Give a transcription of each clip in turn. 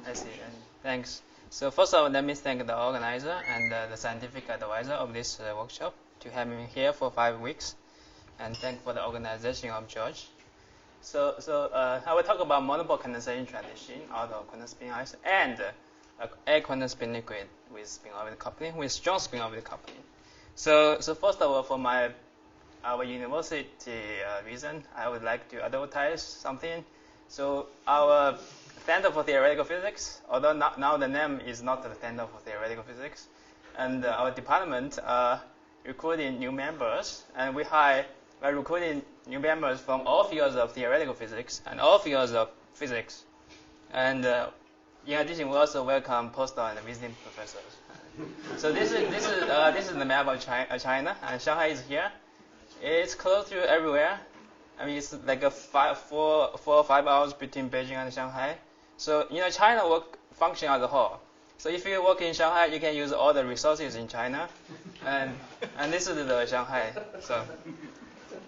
I see. Thanks. So first of all, let me thank the organizer and the scientific advisor of this workshop to have me here for 5 weeks, and thank for the organization of George. So I will talk about monopole condensation transition out of quantum spin ice and a quantum spin liquid with spin orbit coupling, with strong spin orbit coupling. So first of all, for our university reason, I would like to advertise something. So our Center for Theoretical Physics, although now the name is not the Center for Theoretical Physics, and our department recruiting new members, and we are recruiting new members from all fields of theoretical physics and all fields of physics. And in addition, we also welcome postdoc and visiting professors. So this is the map of China, and Shanghai is here. It's close to everywhere. I mean, it's like 4 or 5 hours between Beijing and Shanghai. So China function as a whole. So if you work in Shanghai, you can use all the resources in China, and this is the Shanghai.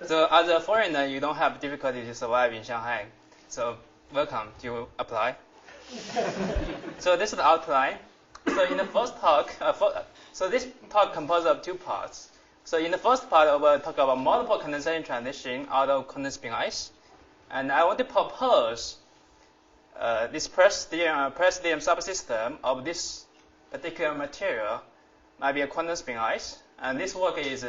So as a foreigner, you don't have difficulty to survive in Shanghai. So welcome to apply. So this is the outline. So in the first talk, so this talk composed of 2 parts. So in the first part, I will talk about monopole condensation transition out of quantum spin ice, and I want to propose this press theorem subsystem of this particular material might be a quantum spin ice, and this work is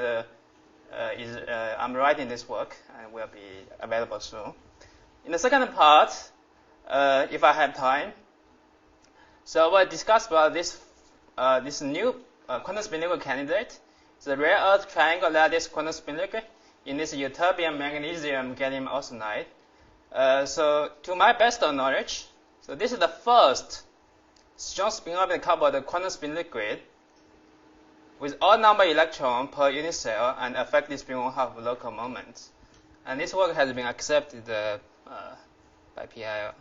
I'm writing this work and will be available soon. In the second part, if I have time, so I will discuss about this new quantum spin liquid candidate, the rare earth triangle lattice quantum spin liquid in this ytterbium magnesium gallium arsenide. So to my best of knowledge, so this is the first strong spin orbit coupled quantum spin liquid with odd number electron per unit cell and effective spin 1/2 local moments. And this work has been accepted by PIL.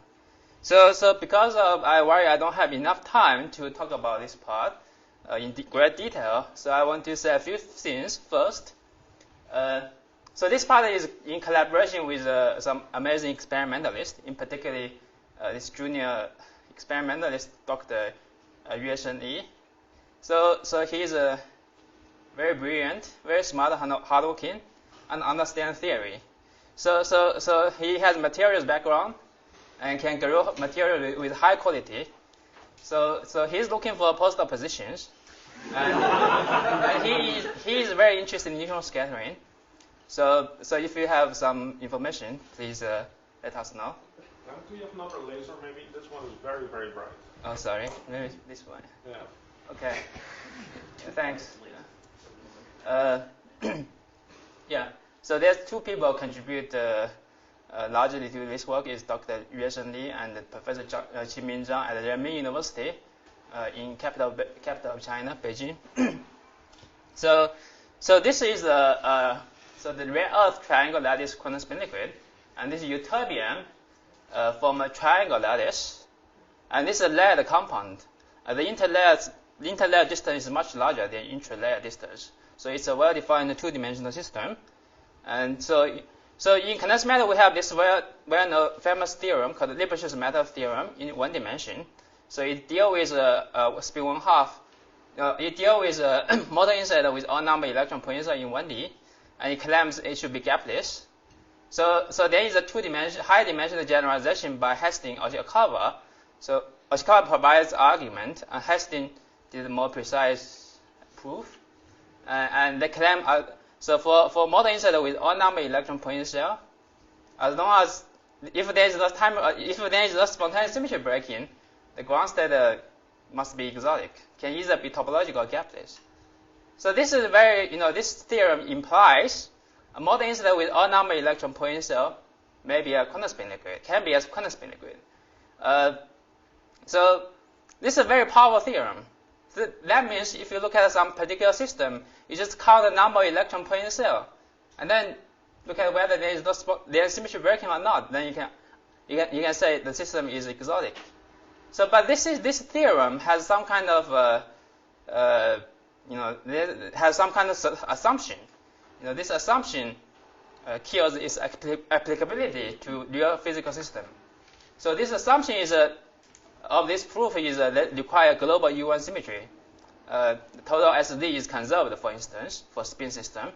So because I worry I don't have enough time to talk about this part in great detail, so I want to say a few things first. So this part is in collaboration with some amazing experimentalists, in particular this junior experimentalist, Dr. Yue Shen-Yi. So he's very brilliant, very smart, hardworking, and understands theory. So he has materials background and can grow material with high quality. So he's looking for postdoc positions, and he is very interested in neutron scattering. So if you have some information, please let us know. Do you have another laser? Maybe this one is very, very bright. Oh, sorry. Maybe this one. Yeah. Okay. Thanks. Yeah. So there's 2 people contribute largely to this work. Is Dr. Yue Shen-Li and Professor Qiming Zhang at the Renmin University in capital of China, Beijing. So this is the rare earth triangle lattice quantum spin liquid, and this is ytterbium from a triangle lattice, and this is a layered compound. The interlayer distance is much larger than intralayer distance, so it's a well-defined 2-dimensional system. And so in condensed matter, we have this well-known famous theorem called the Lipschitz matter theorem in 1 dimension. So it deals with spin 1/2. It deals with motor inside with odd number electron per unit cell in 1D, and it claims it should be gapless. So there is a 2-dimensional, high-dimensional generalization by Hastings Oshikawa. So Oshikawa provides argument, and Hastings did a more precise proof. And they claim so for motor inside with odd number electron per unit cell, as long as if there is no spontaneous symmetry breaking, the ground state must be exotic, can either be topological or gapless. So this is this theorem implies a motor inside with odd number electron per unit cell may be a quantum spin liquid, can be a quantum spin liquid. So this is a very powerful theorem. So that means if you look at some particular system, you just count the number of electron per unit cell, and then look at whether there is symmetry breaking or not. Then you can say the system is exotic. So, but this theorem has some kind of has some kind of assumption. This assumption kills its applicability to real physical system. So this assumption is of this proof is that require global U1 symmetry. The total SD is conserved, for instance, for spin system.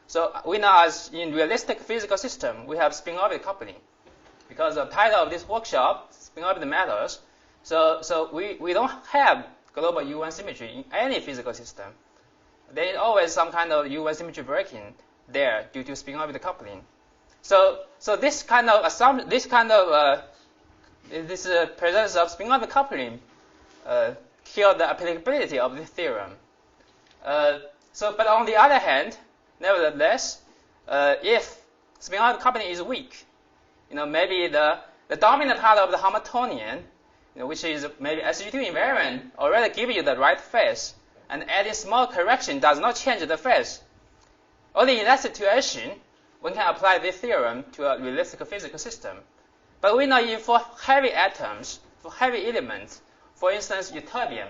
So we know as in realistic physical system, we have spin-orbit coupling. Because the title of this workshop, spin-orbit matters, so we don't have global U1 symmetry in any physical system. There is always some kind of U1 symmetry breaking there due to spin-orbit coupling. So this kind of assumption, this presence of spin-orbit coupling kill the applicability of this theorem. But on the other hand, nevertheless, if spin-orbit coupling is weak, maybe the dominant part of the Hamiltonian, which is maybe SG2 invariant, already give you the right phase, and adding small correction does not change the phase. Only in that situation, one can apply this theorem to a realistic physical system. But we know for heavy atoms, for heavy elements, for instance, ytterbium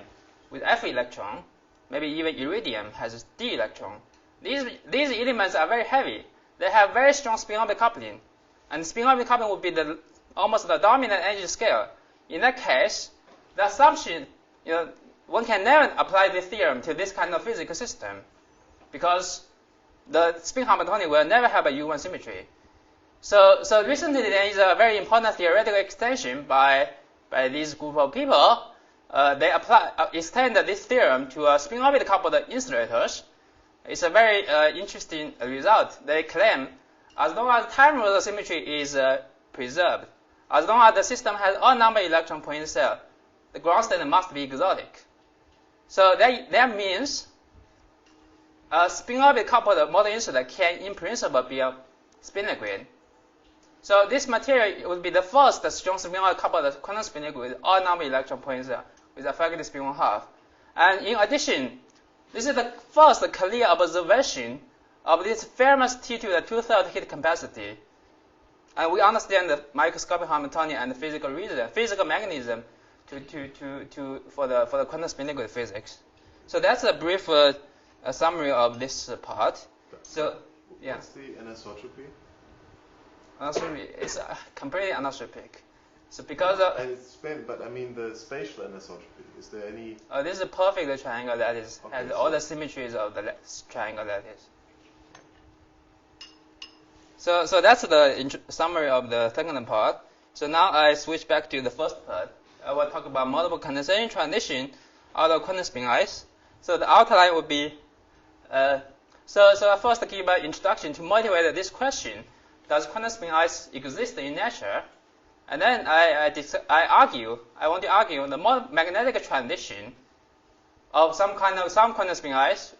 with F electron, maybe even iridium has D electron. These elements are very heavy. They have very strong spin-orbit coupling. And spin-orbit coupling would be almost the dominant energy scale. In that case, the assumption, one can never apply this theorem to this kind of physical system because the spin Hamiltonian will never have a U1 symmetry. So recently there is a very important theoretical extension by this group of people. They extend this theorem to spin-orbit coupled insulators. It's a very interesting result. They claim as long as time reversal symmetry is preserved, as long as the system has all number electron point cell, the ground state must be exotic. So that means a spin-orbit coupled model insulator can, in principle, be a spin liquid. So this material would be the first strong spin-orbit coupled quantum spin liquid with all number electron point cell with effective spin 1/2. And in addition, this is the first clear observation of this famous T2, the 2/3 heat capacity. And we understand the microscopic Hamiltonian and the physical reason, physical mechanism for the quantum spin liquid physics. So that's a brief summary of this part. So, yeah. What's the anisotropy? Anisotropy is completely anisotropic. So because of and it's spin, but I mean the spatial anisotropy. Is there any? This is a perfect triangle that is Okay, has all the symmetries of the triangle that is. So that's the summary of the second part. So now I switch back to the first part. I will talk about multiple condensation transition out of quantum spin ice. So the outline would be, so I first give an introduction to motivate this question: does quantum spin ice exist in nature? And then I want to argue the magnetic transition of some quantum spin ice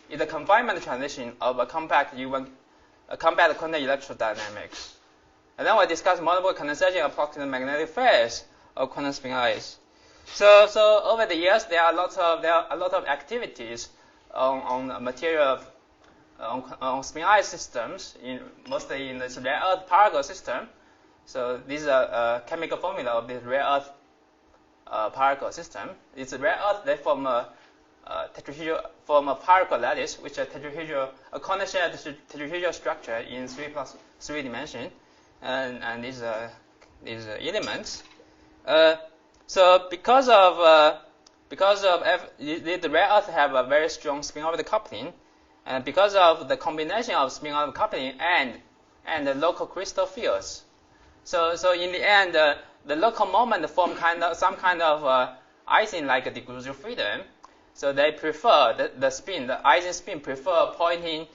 is a confinement transition of a compact quantum electrodynamics. And then we'll discuss multiple condensation approximate magnetic phase of quantum spin ice. So over the years, there are a lot of activities on material on spin ice systems, mostly in this rare earth particle system. So these are chemical formula of this rare earth particle system. It's a rare earth. They form a particle lattice, which is a condensation tetrahedral structure in 3+3 dimension, and these elements. So because of the rare earth have a very strong spin-orbit coupling, and because of the combination of spin-orbit coupling and the local crystal fields. So in the end, the local moment form some kind of Ising like degrees of freedom. So they prefer the spin, the Ising spin prefer pointing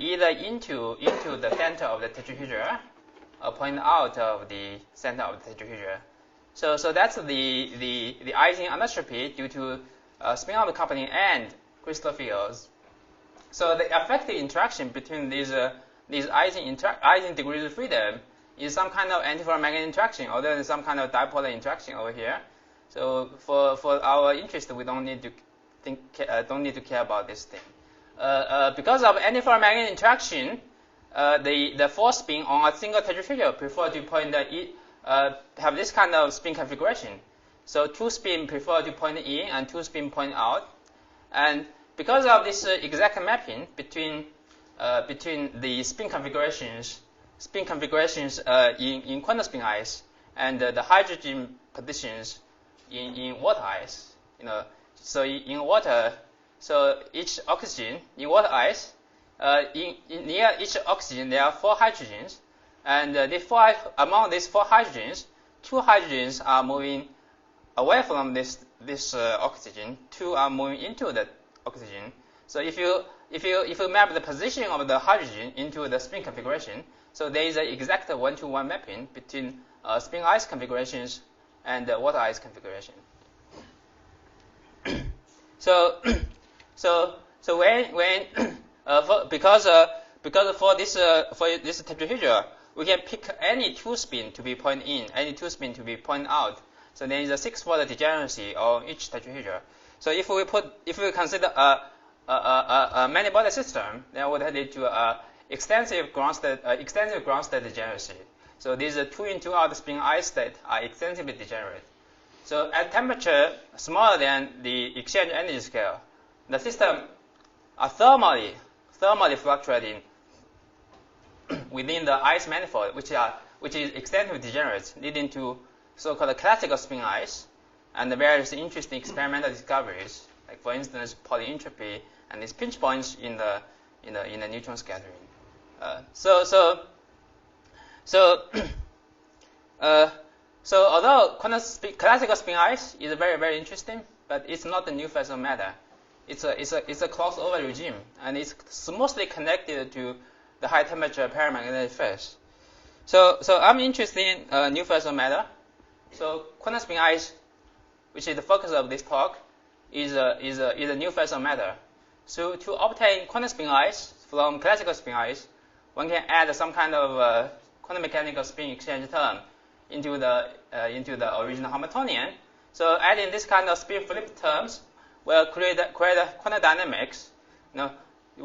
either into the center of the tetrahedra or pointing out of the center of the tetrahedra. So that's the Ising anisotropy due to spin-orbit coupling and crystal fields. So the effective interaction between these Ising degrees of freedom is some kind of antiferromagnetic interaction, or there is some kind of dipolar interaction over here. So for our interest, we don't need to care about this thing. Because of antiferromagnetic interaction, the force spin on a single tetrahedral prefer to point have this kind of spin configuration. So two spin prefer to point in and two spin point out. And because of this exact mapping between the spin configurations in quantum spin ice and the hydrogen positions in water ice. So in water, so each oxygen in water ice, near each oxygen there are 4 hydrogens, and among these 4 hydrogens, 2 hydrogens are moving away from this oxygen. 2 are moving into the oxygen. So if you map the position of the hydrogen into the spin configuration, so there is an exact 1-to-1 mapping between spin ice configurations and water ice configuration. So when because for this tetrahedra, we can pick any 2 spin to be point in, any 2 spin to be point out. So there is a 6-fold degeneracy on each tetrahedra. So if we consider a many-body system, then would lead to extensive ground state degeneracy. So these 2-in-2-out spin ice state are extensively degenerate. So at temperature smaller than the exchange energy scale, the system are thermally fluctuating within the ice manifold, which is extensively degenerate, leading to so-called classical spin ice and the various interesting experimental discoveries, like for instance polyentropy and these pinch points in the neutron scattering. So although classical spin ice is very, very interesting, but it's not a new phase of matter. It's a crossover regime, and it's smoothly connected to the high temperature paramagnetic phase. So I'm interested in new phase of matter. So quantum spin ice, which is the focus of this talk, is a new phase of matter. So to obtain quantum spin ice from classical spin ice, one can add some kind of quantum mechanical spin exchange term into the original Hamiltonian. So adding this kind of spin flip terms will create quantum dynamics. Will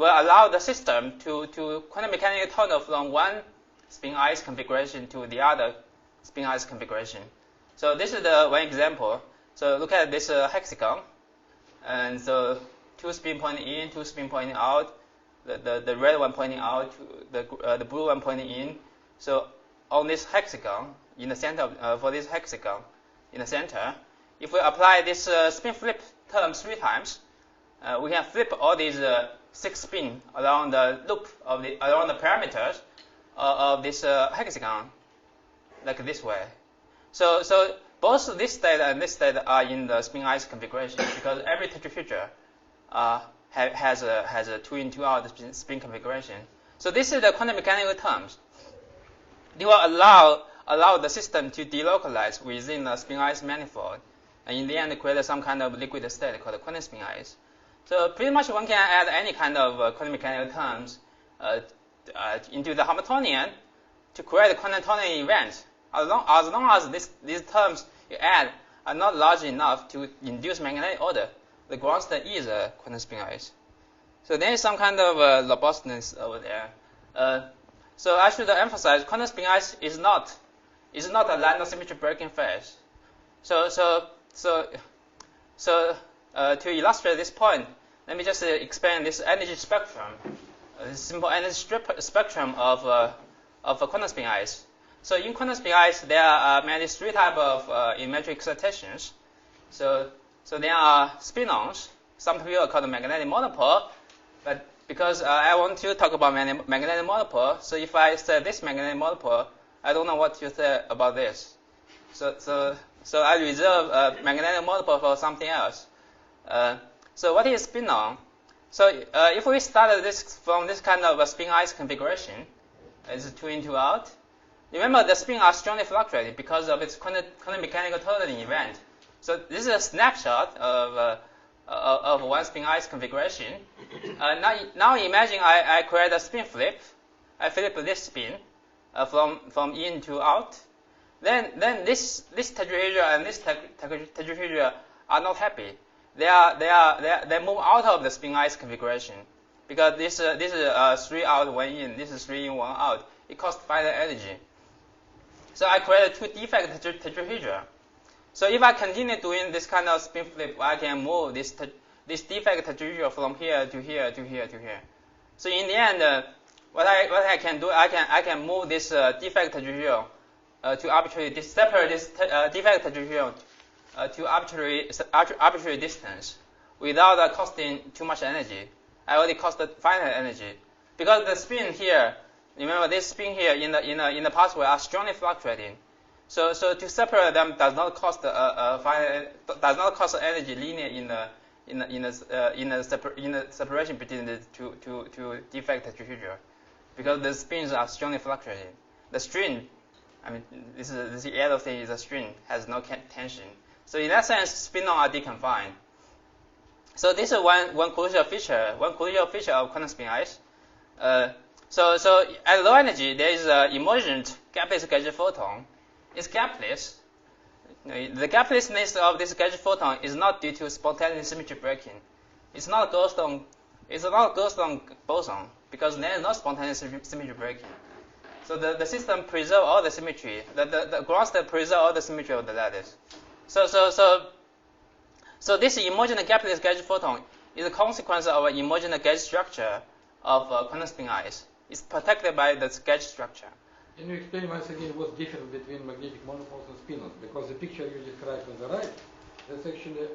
allow the system to quantum mechanically tunnel from one spin ice configuration to the other spin ice configuration. So this is the one example. So look at this hexagon, and so 2 spin pointing in, 2 spin pointing out, the red one pointing out, the blue one pointing in. So on this hexagon, in the center for this hexagon, in the center, if we apply this spin flip term 3 times, we can flip all these 6 spin along the loop along the parameters of this hexagon, like this way. So both this state and this state are in the spin ice configuration because every tetrahedra has a 2-in-2-out spin configuration. So this is the quantum mechanical terms. They will allow the system to delocalize within the spin ice manifold, and in the end create some kind of liquid state called quantum spin ice. So pretty much one can add any kind of quantum mechanical terms into the Hamiltonian to create a quantum tunneling event, as long as these terms you add are not large enough to induce magnetic order. The ground state is a quantum spin ice. So there is some kind of robustness over there. So I should emphasize quantum spin ice is not a Landau symmetry breaking phase. So to illustrate this point, let me just explain this energy spectrum, this simple energy spectrum of quantum spin ice. So in quantum spin ice, there are mainly 3 types of elementary excitations. So there are spin-ons. Some people call them magnetic monopole, but because I want to talk about magnetic monopole, so if I say this magnetic monopole, I don't know what to say about this. So I reserve magnetic monopole for something else. So what is spin-on? So if we start this from this kind of a spin ice configuration, it's 2-in-2-out. Remember, the spin are strongly fluctuating because of its quantum mechanical tunneling event. So this is a snapshot of one spin ice configuration. Now imagine I create a spin flip. I flip this spin from in to out. Then this tetrahedra and this tetrahedra are not happy. They move out of the spin ice configuration because this is 3 out 1 in. This is 3 in 1 out. It costs finite energy. So I created 2 defect tetrahedra. So if I continue doing this kind of spin flip, I can move this defect tetrahedra from here to here to here to here. So in the end, what I can do, I can move this defect tetrahedra to arbitrarily separate this defect tetrahedra to arbitrary distance without costing too much energy. I already costed finite energy because the spin here. Remember, this spin here in the pathway are strongly fluctuating. So to separate them does not cost energy linear in the separation between the two defect procedure, because the spins are strongly fluctuating. The string, I mean, this is the yellow thing is a string, has no tension. So in that sense, spin-on are deconfined. So this is one crucial feature of quantum spin ice. So at low energy, there is an emergent gapless gadget photon. It's gapless. The gaplessness of this gadget photon is not due to spontaneous symmetry breaking. It's not a Goldstone boson because there is no spontaneous symmetry breaking. So the system preserves all the symmetry. The ground state preserves all the symmetry of the lattice. So this emergent gapless gadget photon is a consequence of an emergent gauge structure of quantum spin ice. It's protected by the gauge structure. Can you explain once again what's different between magnetic monopoles and spin-ons? Because the picture you described on the right, that's actually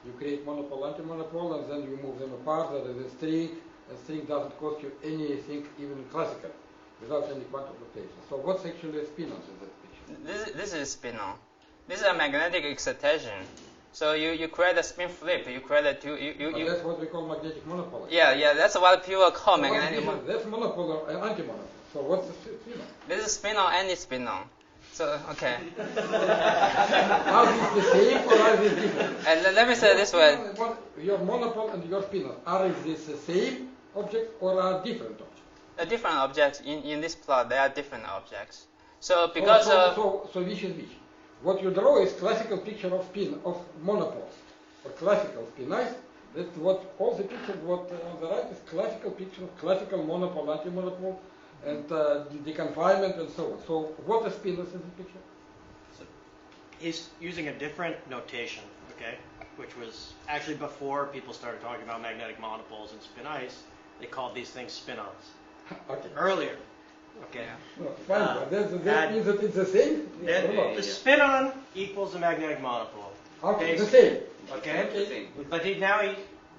you create monopole, anti-monopole, and then you move them apart. There is a string, and string doesn't cost you anything, even classical, without any quantum rotation. So what's actually a spin-on in that picture? This is spin-on. This is a magnetic excitation. So you create a spin flip. You create a two. That's what we call magnetic monopole. Yeah. That's what people call magnetic monopole. That's monopole and anti-monopole. So what's the spin-on? This is spin-on and it's spin-on. So okay. Are these the same or are these different? And let me say this way. Your monopole and your spin-on, are these the same objects or are different objects? Different objects in this plot. They are different objects. So because so which is which? What you draw is classical picture of monopoles or classical spin ice. That's what all the pictures. What on the right is classical picture of classical monopole, anti-monopole, and the confinement and so on. So what is spin ice in the picture? So he's using a different notation, okay, which was actually before people started talking about magnetic monopoles and spin ice. They called these things spin-ons. Okay. Earlier. Okay. No, fine, but that means that it's the same? The spin-on equals the magnetic monopole. Okay, the same. Okay? But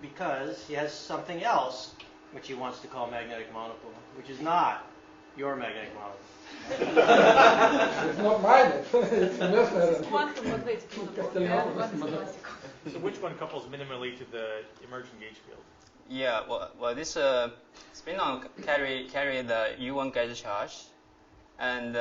because he has something else which he wants to call magnetic monopole, which is not your magnetic monopole. It's not mine, it's Messner. Quantum magnetic monopole. So which one couples minimally to the emergent gauge field? yeah, well this spin-on carry the U1 gauge charge, and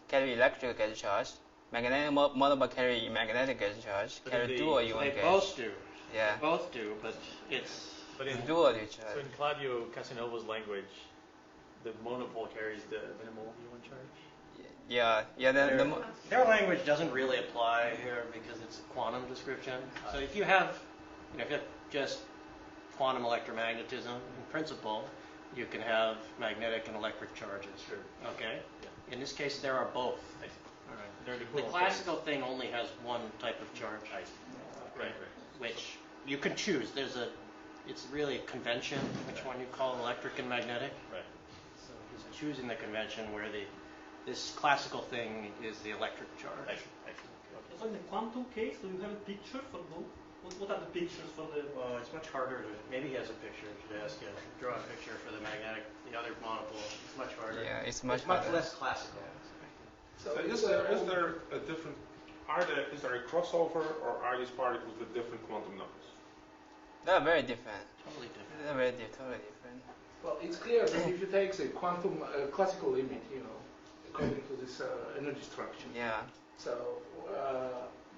carry electric gauge charge. Magnetic monopole carry magnetic gauge charge. Carry dual U1 They gauge. both do. Yeah. They both do, but it's. But in dual charge. So in Claudio Casanova's language, the monopole carries the minimal U1 charge. Yeah. Their language doesn't really apply here because it's a quantum description. So if you have, if you have just quantum electromagnetism in principle, you can have magnetic and electric charges. Sure. Okay. Yeah. In this case, there are both. I see. All right. They're The classical thing only has one type of charge, I see. Right. which you can choose. It's really a convention, which one you call electric and magnetic. Right. So he's choosing the convention where this classical thing is the electric charge. I see. Okay. So in the quantum case, do you have a picture for both? What are the pictures for the? Well, it's much harder to. Maybe he has a picture. I should ask him. Draw a picture for the other monopole. It's much harder. Yeah, it's much much harder. less classical. So is there a different? Is there a crossover, or are these particles with different quantum numbers? They're very different. Totally different. They're very totally different. Well, it's clear that if you take the quantum classical limit, according to this energy structure, Yeah. so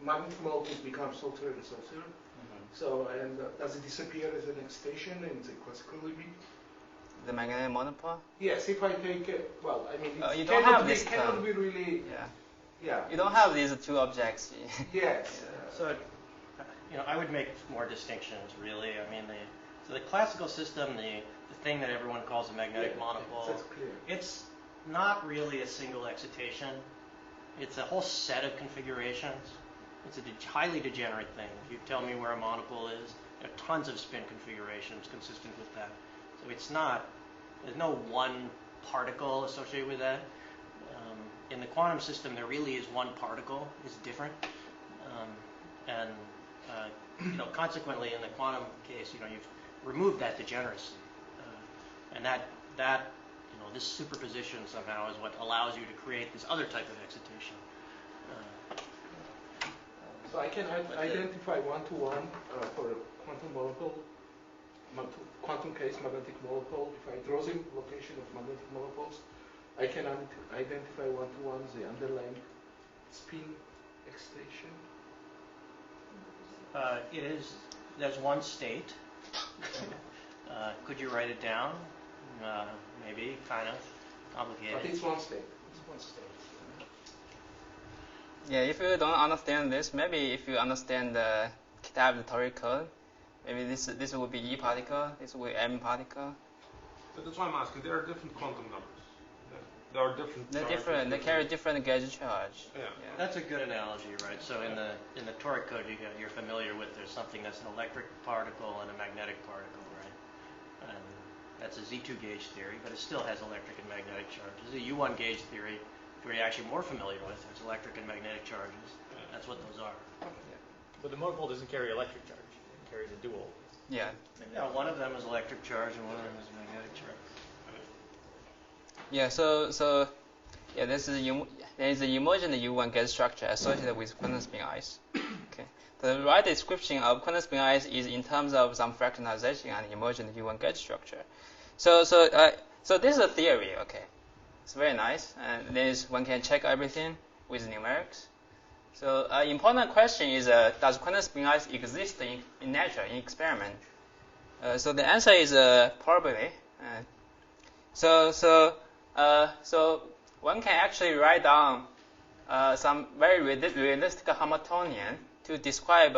magnetic molecules become SOC3 and SOC0. So, and does it disappear as an excitation in the classical limit? The magnetic monopole. Yes, if I take well, I mean, You it don't have cannot be, this cannot term. be really, Yeah. yeah. You don't have these two objects. Yes. So, I would make more distinctions, really. I mean, the classical system, the thing that everyone calls a magnetic monopole, That's clear. it's not really a single excitation. It's a whole set of configurations. It's a highly degenerate thing. If you tell me where a monopole is, there are tons of spin configurations consistent with that. So there's no one particle associated with that. In the quantum system, there really is one particle. It's different. And consequently, in the quantum case, you've removed that degeneracy, and that this superposition somehow is what allows you to create this other type of excitation. So I can identify one-to-one for a quantum monopole, quantum case magnetic monopole. If I draw the location of magnetic monopoles, I can identify one-to-one the underlying spin excitation. There's one state. Could you write it down? Maybe, kind of complicated. But it's one state. It's one state. Yeah, if you don't understand this, maybe if you understand the KITP toric code, maybe this will be E particle, this will be M particle. But that's why I'm asking. There are different quantum numbers. There are different. They're different. They carry different gauge charge. Yeah. That's a good analogy, right? So in the toric code, you're familiar with there's something that's an electric particle and a magnetic particle, right? And that's a Z2 gauge theory, but it still has electric and magnetic charges. The U1 gauge theory you're actually more familiar with. It's electric and magnetic charges. That's what those are. But the monopole doesn't carry electric charge. It carries a dual. Yeah. Yeah, one of them is electric charge and one of them is magnetic charge. Yeah. So yeah, there is a emergent U1 gauge structure associated with quantum spin ice. Okay. The right description of quantum spin ice is in terms of some fractionalization and emergent U1 gauge structure. So this is a theory. Okay. It's very nice, and then one can check everything with numerics. So important question is, does quantum spin ice exist in nature, in experiment? So the answer is probably. So one can actually write down some very realistic Hamiltonian to describe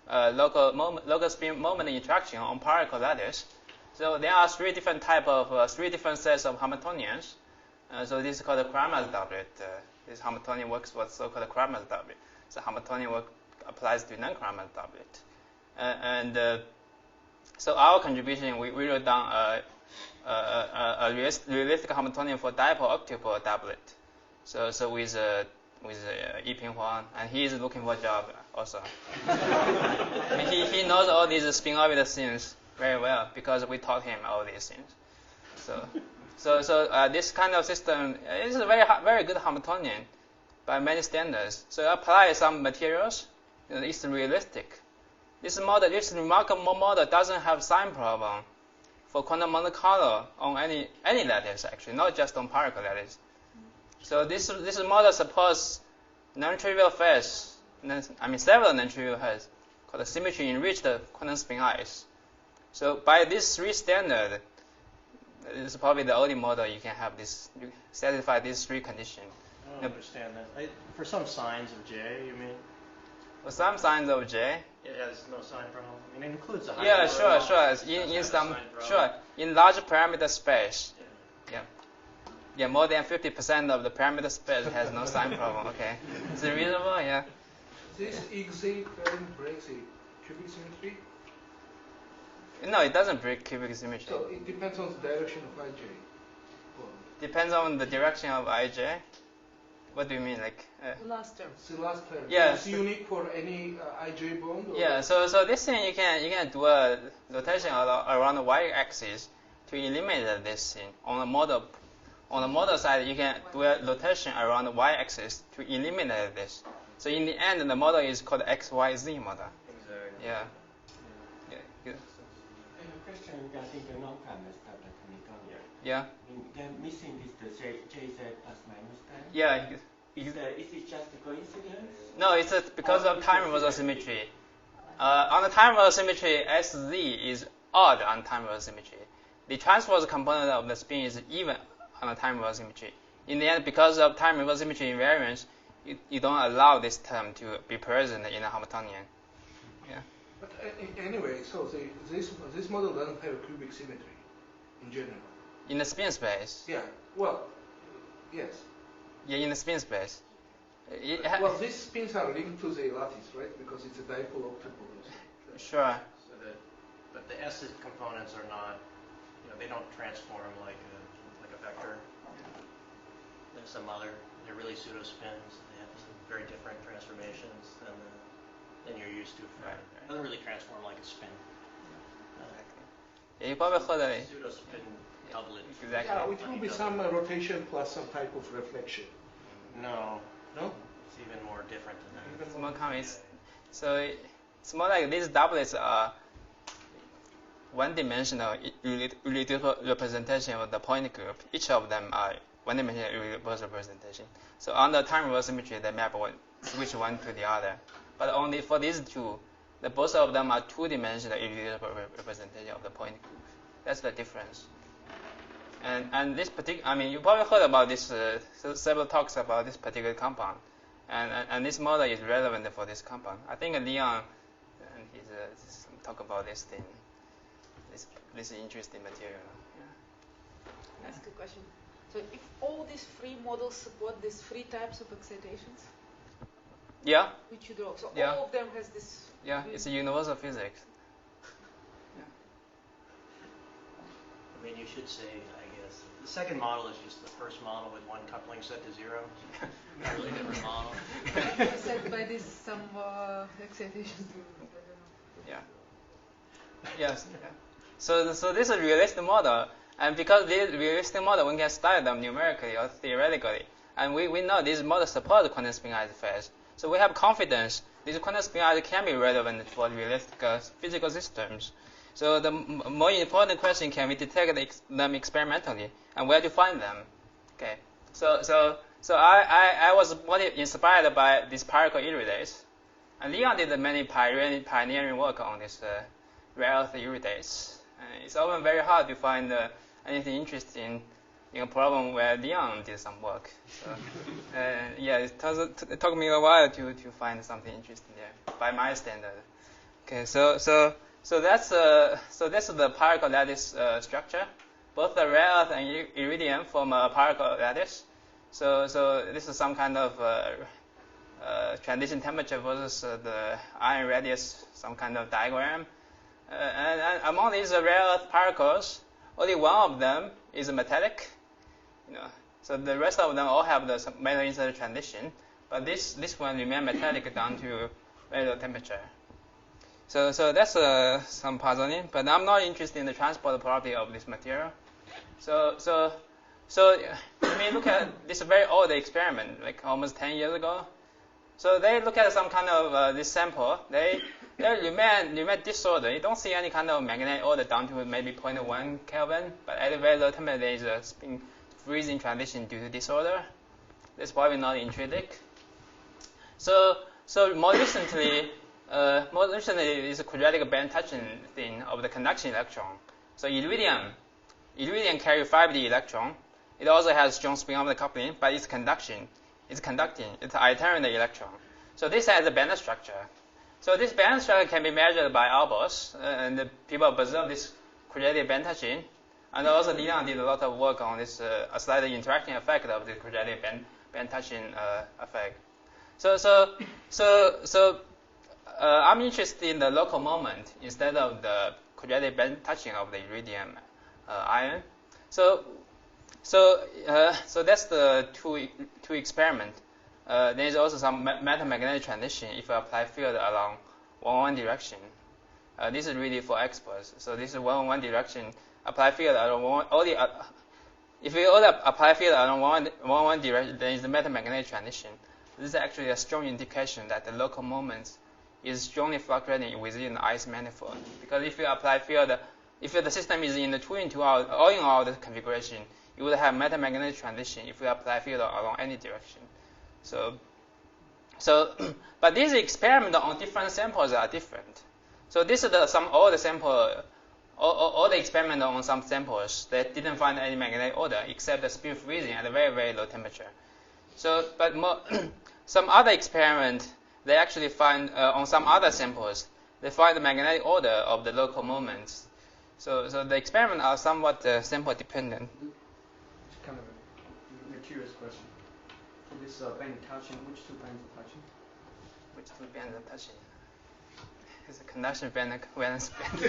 local spin moment interaction on particle lattice. So there are three different sets of Hamiltonians. So this is called the Cramer's doublet. This Hamiltonian works for so-called Cramer's doublet. So Hamiltonian work applies to non-Cramer's doublet. So our contribution, we wrote down a realistic Hamiltonian for dipole-octupole doublet. So with Yiping Huang, and he is looking for a job also. I mean, he knows all these spin orbit things very well because we taught him all these things. So this kind of system is a very good Hamiltonian by many standards. So apply some materials, it's realistic. This remarkable model doesn't have sign problem for quantum Monte Carlo on any lattice actually, not just on particle lattice. So this model supports non-trivial phase, several non-trivial phases called symmetry enriched quantum spin ice. So by these three standards, this is probably the only model you can have this. You satisfy these three conditions. I don't understand that. For some signs of J, you mean? For some signs of J. It has no sign problem. I mean, it includes the high Yeah, power sure. In large parameter space. Yeah, more than 50% of the parameter space has no sign problem. Okay, is it reasonable? Yeah. This XZ term breaks the cubic symmetry. No, it doesn't break cubic symmetry. So it depends on the direction of IJ. Depends on the direction of IJ. What do you mean, like? The last term. It's the last term. Yeah. It's unique for any IJ bond. Or Yeah. So this thing you can do a rotation around the y-axis to eliminate this thing. On the model side, you can do a rotation around the y-axis to eliminate this. So in the end, the model is called XYZ model. Exactly. Yeah. I have a question regarding the non-parameter Hamiltonian. Yeah. They're missing this JZ plus minus time. Yeah. Is it just a coincidence? No, it's because of time reversal symmetry. On the time reversal symmetry, SZ is odd on time reversal symmetry. The transverse component of the spin is even on the time reversal symmetry. In the end, because of time reversal symmetry invariance, you don't allow this term to be present in a Hamiltonian. Yeah. But anyway, so this model doesn't have a cubic symmetry in general. In the spin space. Yeah. Well, yes. Yeah, in the spin space. Well, these spins are linked to the lattice, right? Because it's a dipole-octupole. Sure. But the S components are not, they don't transform like a vector. There's some other, they're really pseudo spins. They have some very different transformations than you're used to. Right. It doesn't really transform like a spin. Yeah, you probably heard of it. Pseudo spin doublet. Exactly. Yeah, it will be some rotation plus some type of reflection. No, No? it's even more different than that. It's more common. So it's more like these doublets are one-dimensional irreducible representation of the point group. Each of them are one-dimensional irreducible representation. So on the time reverse symmetry, they map switch one to the other. But only for these two, both of them are two-dimensional irreducible representation of the point group. That's the difference. And this particular, I mean, you probably heard about this, several talks about this particular compound. And this model is relevant for this compound. I think Leon and his talk about this thing. This interesting material. Yeah. Ask a question. So if all these free models support these three types of excitations, Yeah. which you draw, so Yeah. all of them has this. Yeah, it's a universal physics. I mean, you should say, I guess, the second model is just the first model with one coupling set to zero. Really different model. Set by this some excitations. Yeah. Yes. Yeah. So this is a realistic model, and because this realistic model, we can study them numerically or theoretically, and we know these models support the quantum spinized phase. So we have confidence these quantum spinized can be relevant for realistic physical systems. So the more important question: can we detect them experimentally, and where to find them? Okay. So I was inspired by this particle iridase, and Leon did many pioneering work on this rare earth iridase. It's often very hard to find anything interesting in a problem where Leon did some work. So, yeah, it took me a while to find something interesting there by my standard. Okay, so that's the particle lattice structure. Both the rare earth and iridium form a particle lattice. So this is some kind of transition temperature versus the ion radius, some kind of diagram. And among these rare earth particles, only one of them is metallic. So the rest of them all have the metal inside transition, but this one remains metallic down to very low temperature. So that's some puzzling, but I'm not interested in the transport property of this material. So I mean, look at this very old experiment, like almost 10 years ago. So they look at some kind of this sample. They remain disorder. You don't see any kind of magnetic order down to maybe 0.1 Kelvin, but at a very low temperature there is a freezing transition due to disorder. That's probably not intrinsic. So more recently is a quadratic band touching thing of the conduction electron. So iridium carries 5d electron. It also has strong spin-orbit coupling, but it's conducting. It's iternating the electron. So this has a band structure. So this band structure can be measured by Albers, and the people observe this quadratic band touching. And also Leon did a lot of work on this slight interaction effect of the quadratic band touching effect. So I'm interested in the local moment instead of the quadratic band touching of the iridium ion. So that's the two experiment. There is also some metamagnetic transition if you apply field along one direction. This is really for experts. So this is one direction. Apply field along if you only apply field along one direction, there is the metamagnetic transition. This is actually a strong indication that the local moment is strongly fluctuating within the ice manifold. Because if you apply field, if the system is in the 2-in-2 out, all-in-out configuration, you would have metamagnetic transition if you apply field along any direction. But these experiments on different samples are different. So this is all the experiments on some samples that didn't find any magnetic order except the spin freezing at a very, very low temperature. But some other experiment, they actually find on some other samples, they find the magnetic order of the local moments. So the experiments are somewhat sample dependent. It's kind of a curious question. For this band touching, which two bands are touching? Which two bands are touching? It's a conduction band and a valence band.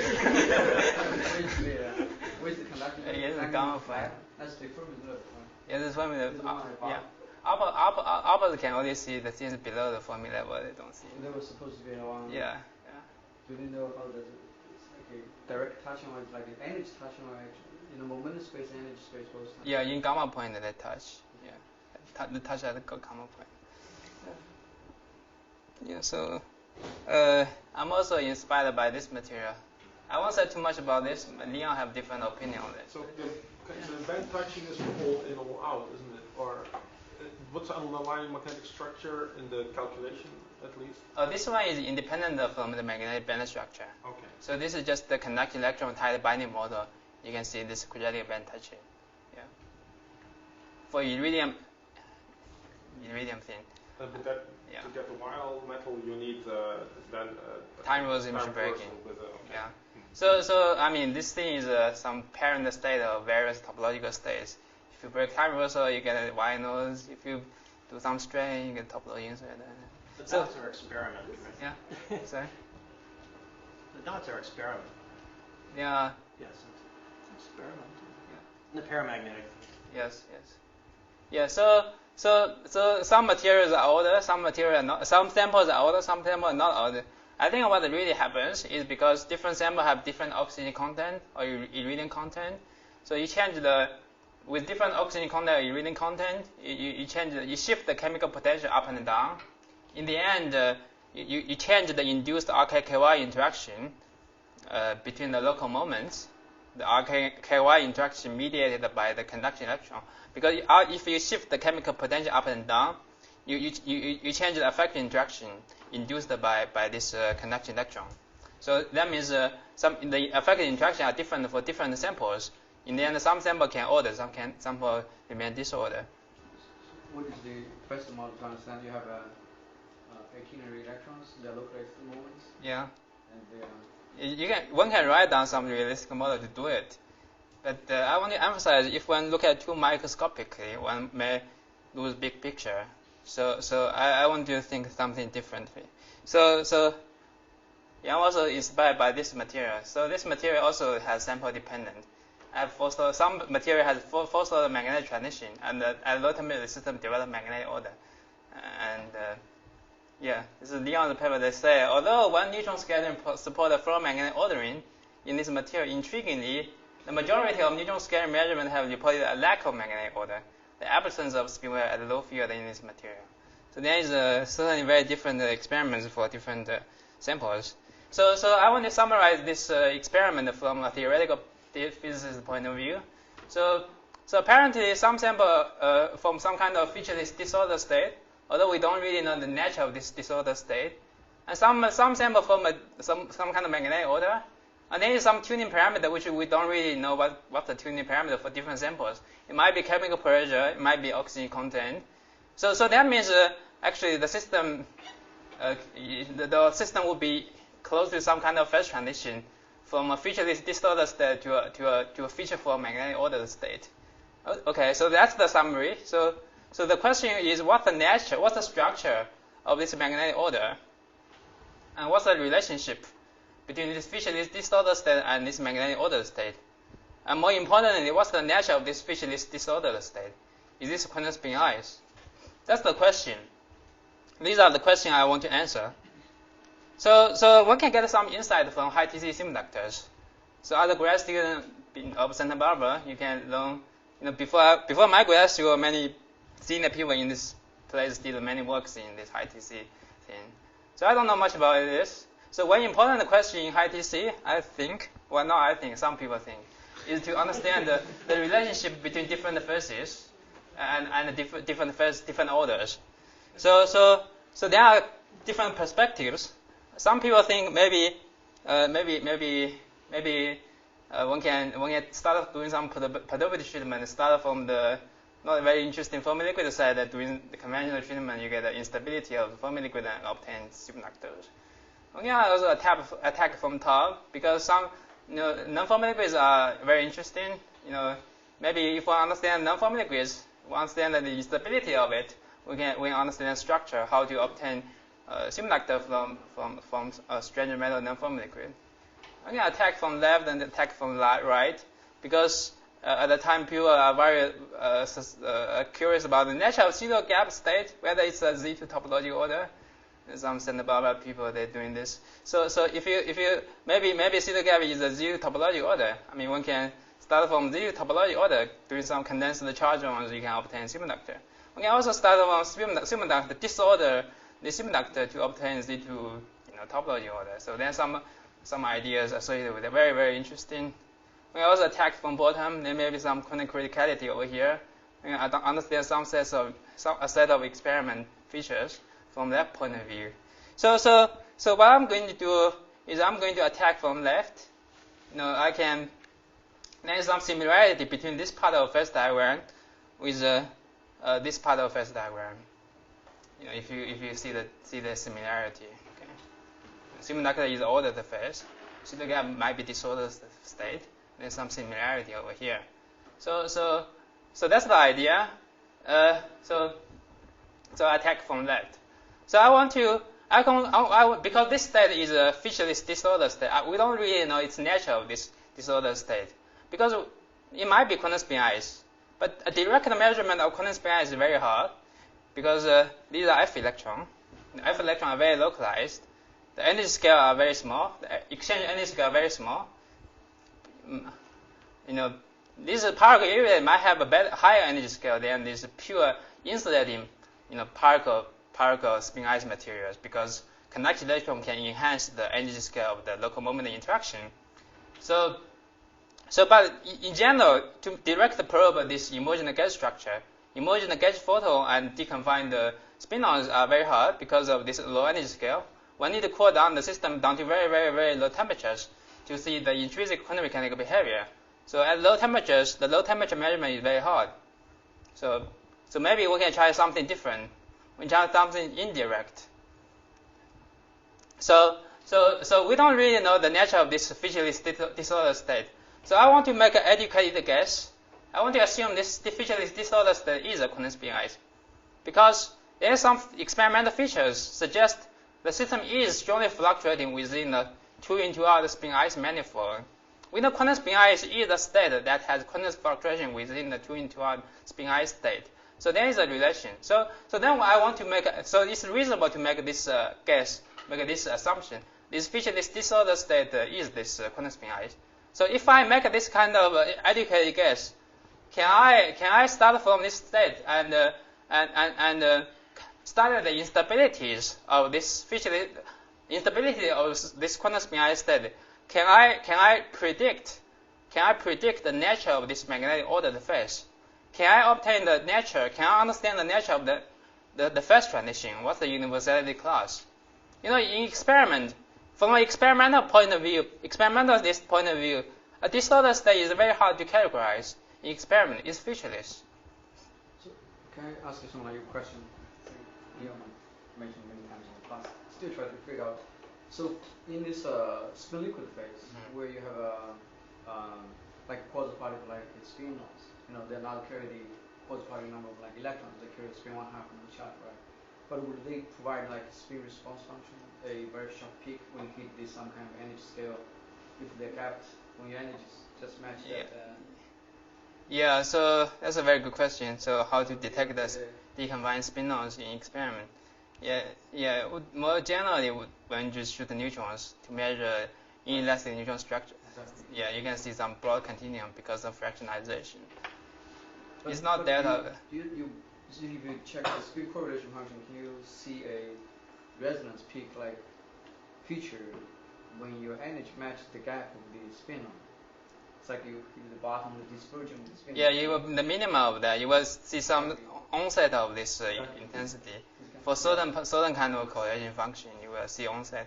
With the conduction band? Yes, the gamma phi. That's the formula. Yeah, this formula. Yeah. Uppers can only see the things below the Fermi level. They don't see. They were supposed to be on. Yeah. Do they know how it's like a direct touching or it's like an energy touching or actually, momentum space and energy space both touch? Yeah, in gamma point they touch. Yeah, the touch at the gamma point. Yeah. So, I'm also inspired by this material. I won't say too much about this. Leon have different opinion on it. So the band touching is all in, all out, isn't it? Or what's the underlying magnetic structure in the calculation, at least? This one is independent from the magnetic band structure. Okay. So this is just the conducting electron tight binding model. You can see this quadratic band touching. Yeah. For iridium thing. But that, to get the wild metal, you need then time reversal emission reversal breaking. okay. Yeah. So I mean, this thing is some parent state of various topological states. If you break time reversal, you get a Y nodes. If you do some strain, you get topology inside. The dots are experiment. Yeah. Sorry. The dots are experiment. Yeah. Yes, it's experiment. Yeah. In the paramagnetic. Yes. Yeah. So some materials are older, some materials are not. Some samples are older, some samples are not older. I think what really happens is because different samples have different oxygen content or iridium content. So you change with different oxygen content or iridium content, you shift the chemical potential up and down. In the end, you change the induced RK-KY interaction between the local moments. The RK-KY interaction mediated by the conduction electron. Because if you shift the chemical potential up and down, you change the effective interaction induced by this conduction electron. So that means the effective interaction are different for different samples. In the end, some sample can order, some sample remain disorder. What is the best model to understand? You have 18 electrons, they are localized moments. Yeah. And one can write down some realistic model to do it. But I want to emphasize, if one look at too microscopically, one may lose big picture. So I want to think something differently. So I'm also inspired by this material. So this material also has sample dependent. Some material has forced order magnetic transition, and ultimately the system developed magnetic order. This is Leon's paper. They say, although one neutron scattering supports ferromagnetic ordering in this material, intriguingly, the majority of neutron scattering measurements have reported a lack of magnetic order, the absence of spinwave at low field in this material. So there is certainly very different experiments for different samples. So I want to summarize this experiment from a theoretical physicist point of view. So apparently some sample from some kind of featureless disorder state, although we don't really know the nature of this disorder state, and some sample from some kind of magnetic order, and then some tuning parameter which we don't really know what the tuning parameter for different samples. It might be chemical pressure, it might be oxygen content. So that means actually the system will be close to some kind of phase transition from a featureless disorder state to a featureful magnetic order state. Okay, so that's the summary. So the question is, what's the structure of this magnetic order, and what's the relationship between this featureless disorder state and this magnetic order state? And more importantly, what's the nature of this featureless disorder state? Is this quantum spin ice? That's the question. These are the questions I want to answer. So one can get some insight from high TC semiconductors. So as a grad student of Santa Barbara, you can learn. Before my grad school, many senior people in this place did many works in this high TC thing. So I don't know much about this. So one important question in high TC, some people think, is to understand the relationship between different phases and different phases, different orders. So there are different perspectives. Some people think maybe one can start doing some perturbative treatment, start from the not very interesting Fermi liquid side, that doing the conventional treatment you get the instability of the Fermi liquid and obtain superconductors. We can also attack from top, because some non-Fermi liquids are very interesting. Maybe if we understand non-Fermi liquids, we understand the instability of it, we understand structure, how to obtain semiconductor from a stranger metal non-Fermi liquid. We can attack from left and attack from right, because at the time people are very curious about the nature of zero gap state, whether it's a Z2 topological order. Some Santa Barbara people they're doing this. So if you maybe zero gap is a zero topological order. I mean, one can start from zero topological order doing some condensed charge ones. You can obtain superconductor. One can also start from superconductor disorder the superconductor to obtain Z2 topological order. So there's some ideas associated with it. Very, very interesting. We also attack from bottom. There may be some quantum criticality over here. I don't understand a set of experiment features from that point of view. So what I'm going to do is I'm going to attack from left. There's some similarity between this part of phase diagram with this part of phase diagram. If you see the similarity. Superconductor is ordered phase. Zero gap might be disordered state. There's some similarity over here. So that's the idea. So attack from left. So I want to because this state is a featureless disordered state. We don't really know its nature of this disordered state because it might be quantum spin ice. But a direct measurement of quantum spin ice is very hard because these are F electrons. The F electrons are very localized. The energy scale are very small. The exchange energy scale are very small. This particle area might have a higher energy scale than this pure insulating, particle spin ice materials because conductive electron can enhance the energy scale of the local moment interaction. But in general, to direct probe this emergent gauge structure, emergent gauge photon and deconfined spin-ons are very hard because of this low energy scale. One need to cool down the system down to very, very, very low temperatures to see the intrinsic quantum mechanical behavior. So at low temperatures, the low temperature measurement is very hard. So maybe we can try something different. We try something indirect. So we don't really know the nature of this featureless disordered state. So I want to make an educated guess. I want to assume this featureless disordered state is a quantum spin ice because there are some experimental features suggest the system is strongly fluctuating within the 2-into-R spin ice manifold. We know quantum spin ice is a state that has quantum fluctuation within the 2-into-R spin ice state. So there is a relation. So then I want to so it's reasonable to make this guess, make this assumption. This featureless disordered state is this quantum spin ice. So if I make this kind of educated guess, can I start from this state and study the instabilities of this instability of this quantum spin ice state? Can I predict the nature of this magnetic ordered phase? Can I obtain the nature? Can I understand the nature of the phase transition? What's the universality class? In experiment, from an experimental point of view, a disordered state is very hard to categorize. In experiment, it's featureless. So, can I ask you some like a question? Leon mentioned many times in the class. Still try to figure out. So, in this spin liquid phase, where you have like a quasi-particle like a spin loss, they're not carry the quasi-particle number of like electrons. They carry spin 1/2 from the charge, right? But would they provide like a spin response function, a very sharp peak when you hit some kind of energy scale if they're capped when your energies just match that? Yeah, so that's a very good question. So how to detect the deconfined spin-ons in experiment? Yeah. More generally, when you just shoot the neutrons to measure inelastic neutron structure, yeah, you can see some broad continuum because of fractionalization. But, it's not that. So if you check the spin correlation function, can you see a resonance peak like feature when your energy matches the gap of the spin-on? It's like you hit the bottom of the dispersion of the spin. Yeah, the minimum of that, you will see some onset of this intensity. For certain kind of correlation function, you will see onset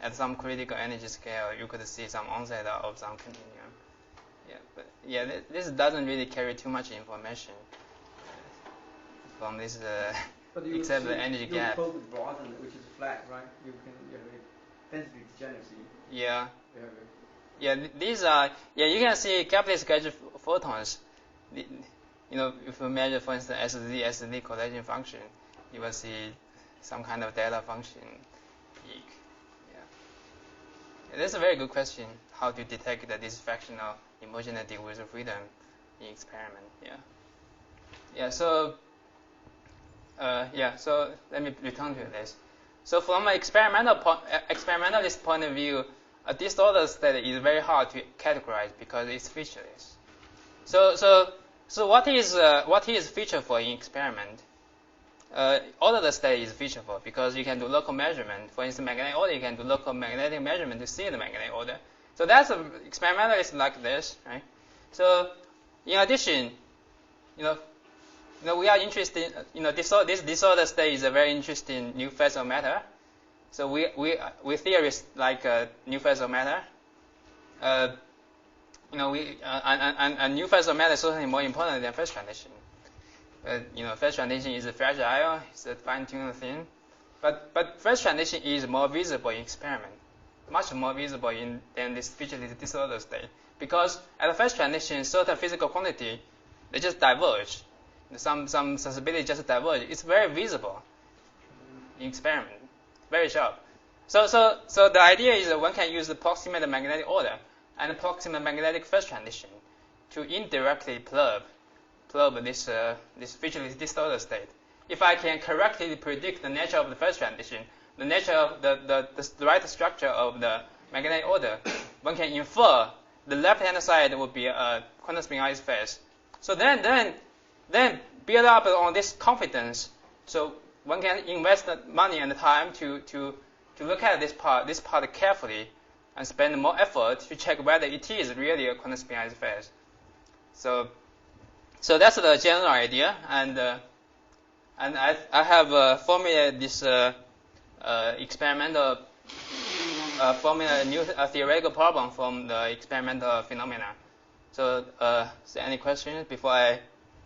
at some critical energy scale. You could see some onset of some continuum. This doesn't really carry too much information from this, except the energy gap. You close the bottom, which is flat, right? You have a density degeneracy. Yeah. These are you can see gapless gauge photons. If you measure, for instance, SD correlation function, you will see some kind of delta function peak. That's a very good question. How to detect this fractional emergent degrees of freedom? in experiment. Yeah. So so let me return to this. So from an experimentalist point of view, a disordered state is very hard to categorize because it's featureless. So what is featureful in experiment? Ordered state is featureful because you can do local measurement. For instance, magnetic order, you can do local magnetic measurement to see the magnetic order. So that's experimentalist like this, right? So in addition, we are interested. This disordered state is a very interesting new phase of matter. So we theorists like new phase of matter. And new phase of matter is certainly more important than phase transition. Phase transition is fragile, it's a fine-tuned thing, but phase transition is more visible in experiment, much more visible than this featureless disordered state, because at the phase transition, certain physical quantity they just diverge, some sensibility just diverge. It's very visible in experiment, very sharp. So the idea is that one can use the proximate magnetic order and the proximate magnetic phase transition to indirectly probe this featureless disordered state. If I can correctly predict the nature of the phase transition, the nature of the right structure of the magnetic order, one can infer the left-hand side would be a quantum spin-ized phase. So then build up on this confidence. So one can invest the money and the time to look at this part carefully and spend more effort to check whether it is really a quantum spin-ized phase. So that's the general idea, and I have formulated this experimental formula, new theoretical problem from the experimental phenomena. So, is there any questions before I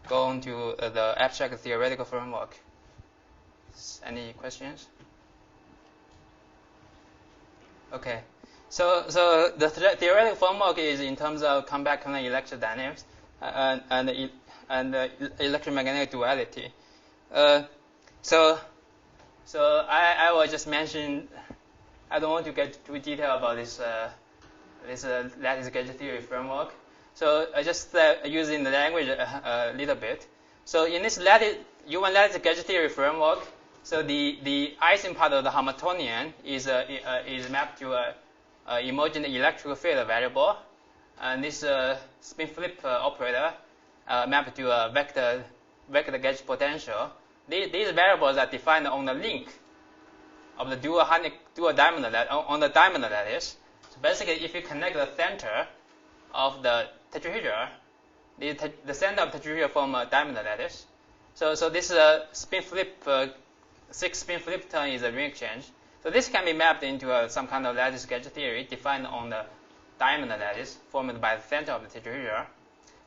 go on to the abstract theoretical framework? Any questions? Okay. So the theoretical framework is in terms of compact quantum electrodynamics and electromagnetic duality. So I will just mention. I don't want to get too detailed about this lattice gauge theory framework. So I just using the language a little bit. So in this U1 lattice gauge theory framework, so the Ising part of the Hamiltonian is mapped to a emergent electrical field variable, and this spin flip operator mapped to a vector gauge potential. These variables are defined on the link of the dual diagonal on the diagonal lattice. So basically, if you connect the center of the tetrahedra, the center of the tetrahedra form a diagonal lattice. So this spin flip 6 spin flip turn is a ring exchange. So this can be mapped into some kind of lattice gauge theory defined on the diagonal lattice formed by the center of the tetrahedra.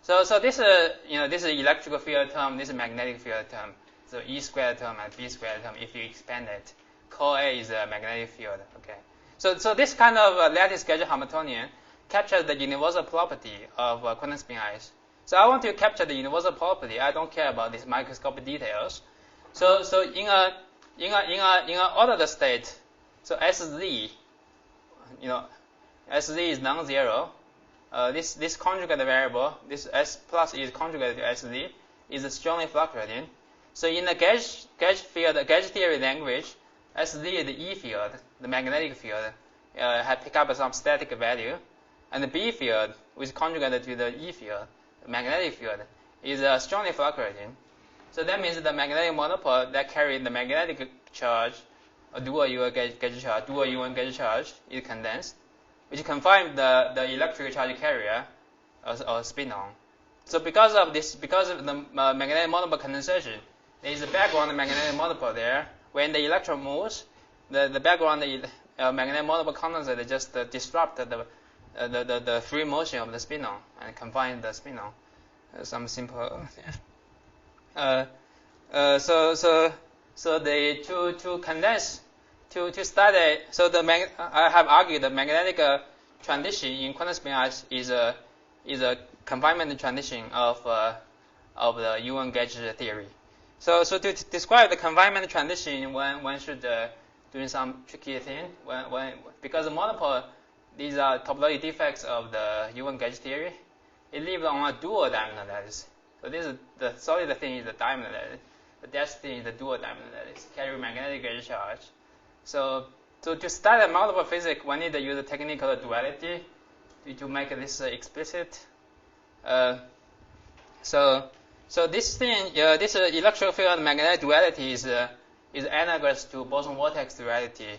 So this is electrical field term, this is magnetic field term. So E squared term and B squared term, if you expand it, core A is a magnetic field. Okay. So this kind of lattice gauge Hamiltonian captures the universal property of quantum spin-ized. So I want to capture the universal property. I don't care about these microscopic details. So in a ordered state, so SZ, SZ is non-zero. This conjugate variable, this S plus is conjugate to SZ, is strongly fluctuating. So in the gauge theory language, SZ is the E field, the magnetic field, pick up some static value, and the B field, which is conjugated to the E field, the magnetic field, is strongly fluctuating. So that means the magnetic monopole that carries the magnetic charge, a dual U1 gauge charge, is condensed, which confines the electric charge carrier or spin-on. So because of the magnetic monopole condensation, there is a background magnetic monopole there. When the electron moves, the background magnetic monopole condensate just disrupt the free motion of the spin-on and confine the spin-on. Some simple. So the to condense to study. So I have argued the magnetic transition in quantum spin-ized is a confinement transition of the U1 gauge theory. So to describe the confinement transition, one should do some tricky thing. Because the monopole, these are topology defects of the U1 gauge theory. it lives on a dual diamond lattice. So this is the solid thing is the diamond lattice. The dashed thing is the dual diamond lattice, carry magnetic edge charge. So to study multiple physics, we need to use the technique of duality to make this explicit. So this thing, this electric field magnetic duality is analogous to boson vortex duality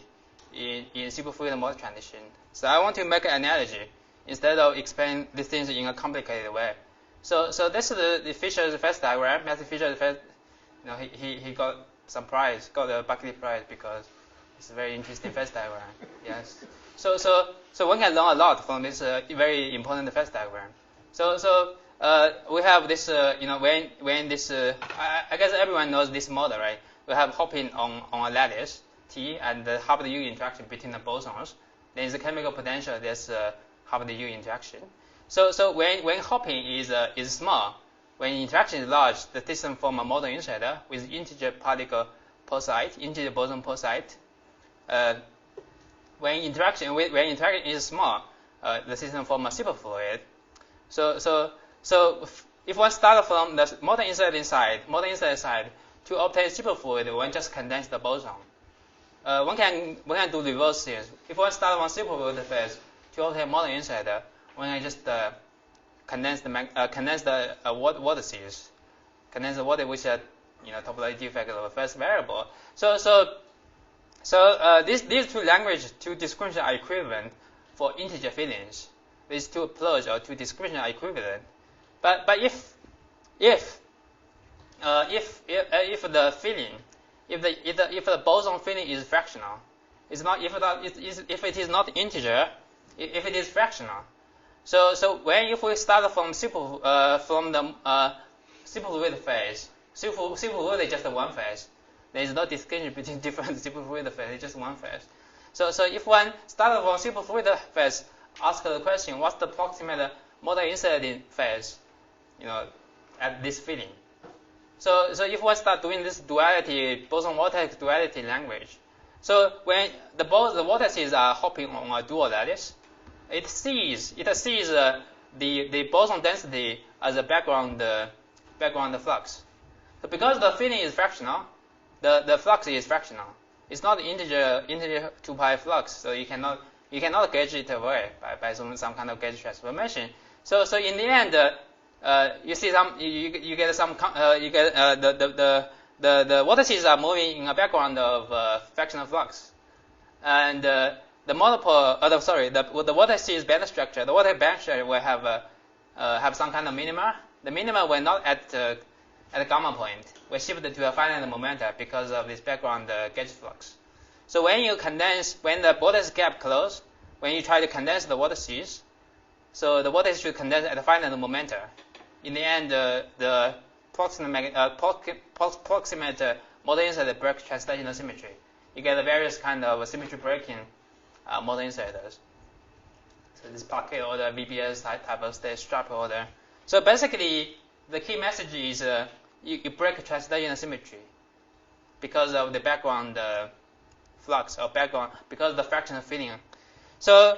in superfluid mode transition. So I want to make an analogy instead of explain these things in a complicated way. So this is the Fisher's phase diagram. Matthew Fisher's phase, he got some prize, got a Buckley Prize because it's a very interesting phase diagram. Yes. So one can learn a lot from this very important phase diagram. So we have this, when this, I guess everyone knows this model, right? We have hopping on a lattice T and the half the U interaction between the bosons. Then the chemical potential, there's half the U interaction. So when hopping is small, when interaction is large, the system form a model insider with integer particle per site, integer boson per site. When interaction is small, the system form a superfluid. So if one starts from the model insider side to obtain superfluid, one just condense the boson. One can do reverse things. If one starts from superfluid phase to obtain model insider, one can just condense the vortices, condense the water which are topology defect of the first variable. So these two languages, two descriptions are equivalent for integer fittings. These two approaches or two descriptions are equivalent. But if the filling, if the boson filling is fractional, it's not if it is not integer, if it is fractional. So if we start from the superfluid phase, superfluid is just one phase. There is no distinction between different superfluid phase. It's just one phase. So if one starts from superfluid phase, ask the question: what's the proximate model inserting phase? At this filling. So if one start doing this duality, boson vortex duality language, so when the vortices are hopping on a dual lattice, it sees the boson density as a background flux. So because the filling is fractional, the flux is fractional. It's not integer 2 pi flux, so you cannot gauge it away by some kind of gauge transformation. So in the end, you see you get the vortices are moving in a background of fractional flux, and the monopole, the vortices band structure, the vortex band structure will have some kind of minima. The minima will not at the gamma point. We shifted to a finite momenta because of this background gauge flux. So when the vortex gap close, when you try to condense the vortices, so the vortex should condense at a finite momenta. In the end, the proximate model insider break translational symmetry. You get various kind of symmetry breaking model insiders. So this Parquet order, VBS type of state strap order. So basically, the key message is you break translational symmetry because of the background flux or because of the fractional filling. So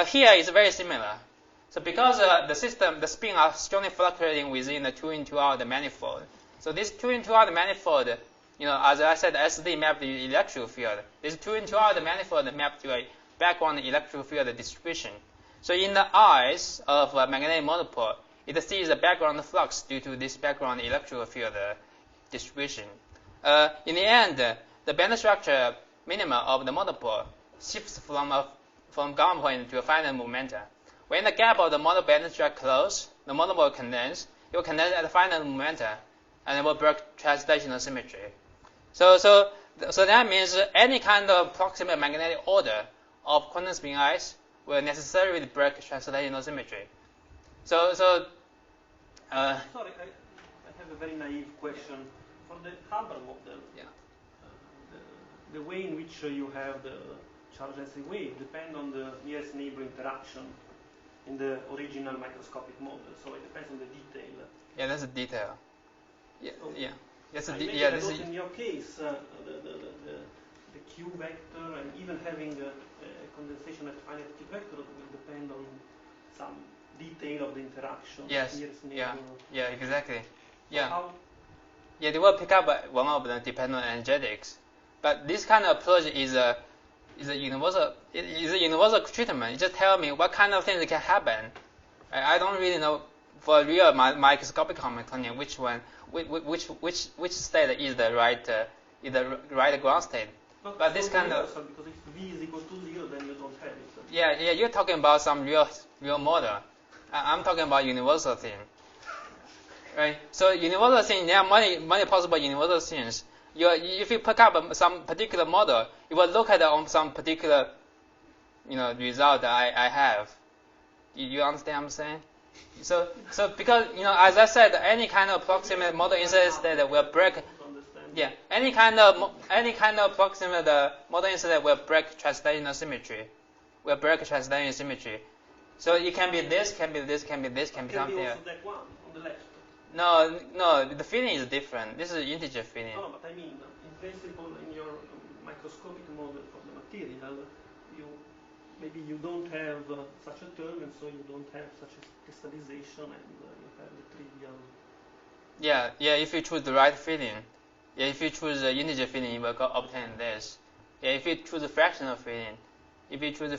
here is very similar. So because the spin are strongly fluctuating within the 2 in 2 out manifold. So this 2 in 2 out manifold, as I said, SD mapped to electric field. This 2 in 2 out manifold mapped to a background electric field distribution. So in the eyes of a magnetic monopole, it sees the background flux due to this background electric field distribution. In the end, the band structure minima of the monopole shifts from gamma point to a finite momenta. When the gap of the model band structure close, the monopole will condense. It will condense at a finite momenta, and it will break translational symmetry. So that means any kind of proximate magnetic order of quantum spin ice will necessarily break translational symmetry. Sorry, I have a very naive question. For the Haber model, the way in which you have the charge density wave depends on the nearest neighbor interaction in the original microscopic model. So it depends on the detail. Yeah, that's a detail. Yeah, okay. Yeah. Yes, in your case, the Q vector and even having a condensation at finite Q vector will depend on some detail of the interaction. Yes. Here, Yeah, exactly. Yeah. How? Yeah, they will pick up one of them depending on energetics. But this kind of approach is a universal treatment. It just tell me what kind of things can happen. I don't really know for real microscopic Hamiltonian which state is the right ground state. But this kind of because if V is equal to 0, then you don't have it. Yeah, you're talking about some real model. I'm talking about universal thing. Right? So universal thing, there are many possible universal things. If you pick up some particular model, it will look at some particular, result that I have. You understand what I'm saying? So because as I said, any kind of proximate model inside state will break. Yeah, any kind of proximate model inside will break translational symmetry. Will break translational symmetry. So it can be this, can be this, can be this, can be something else. Can be also that one on the left. No, the feeling is different. This is integer feeling. No, but I mean, in principle, in your microscopic model for the material, maybe you don't have such a term, and so you don't have such a crystallization, and you have the trivial. Yeah. If you choose the right feeling, if you choose the integer feeling, you will obtain this. Yeah, if you choose the fractional feeling, you will. If you choose the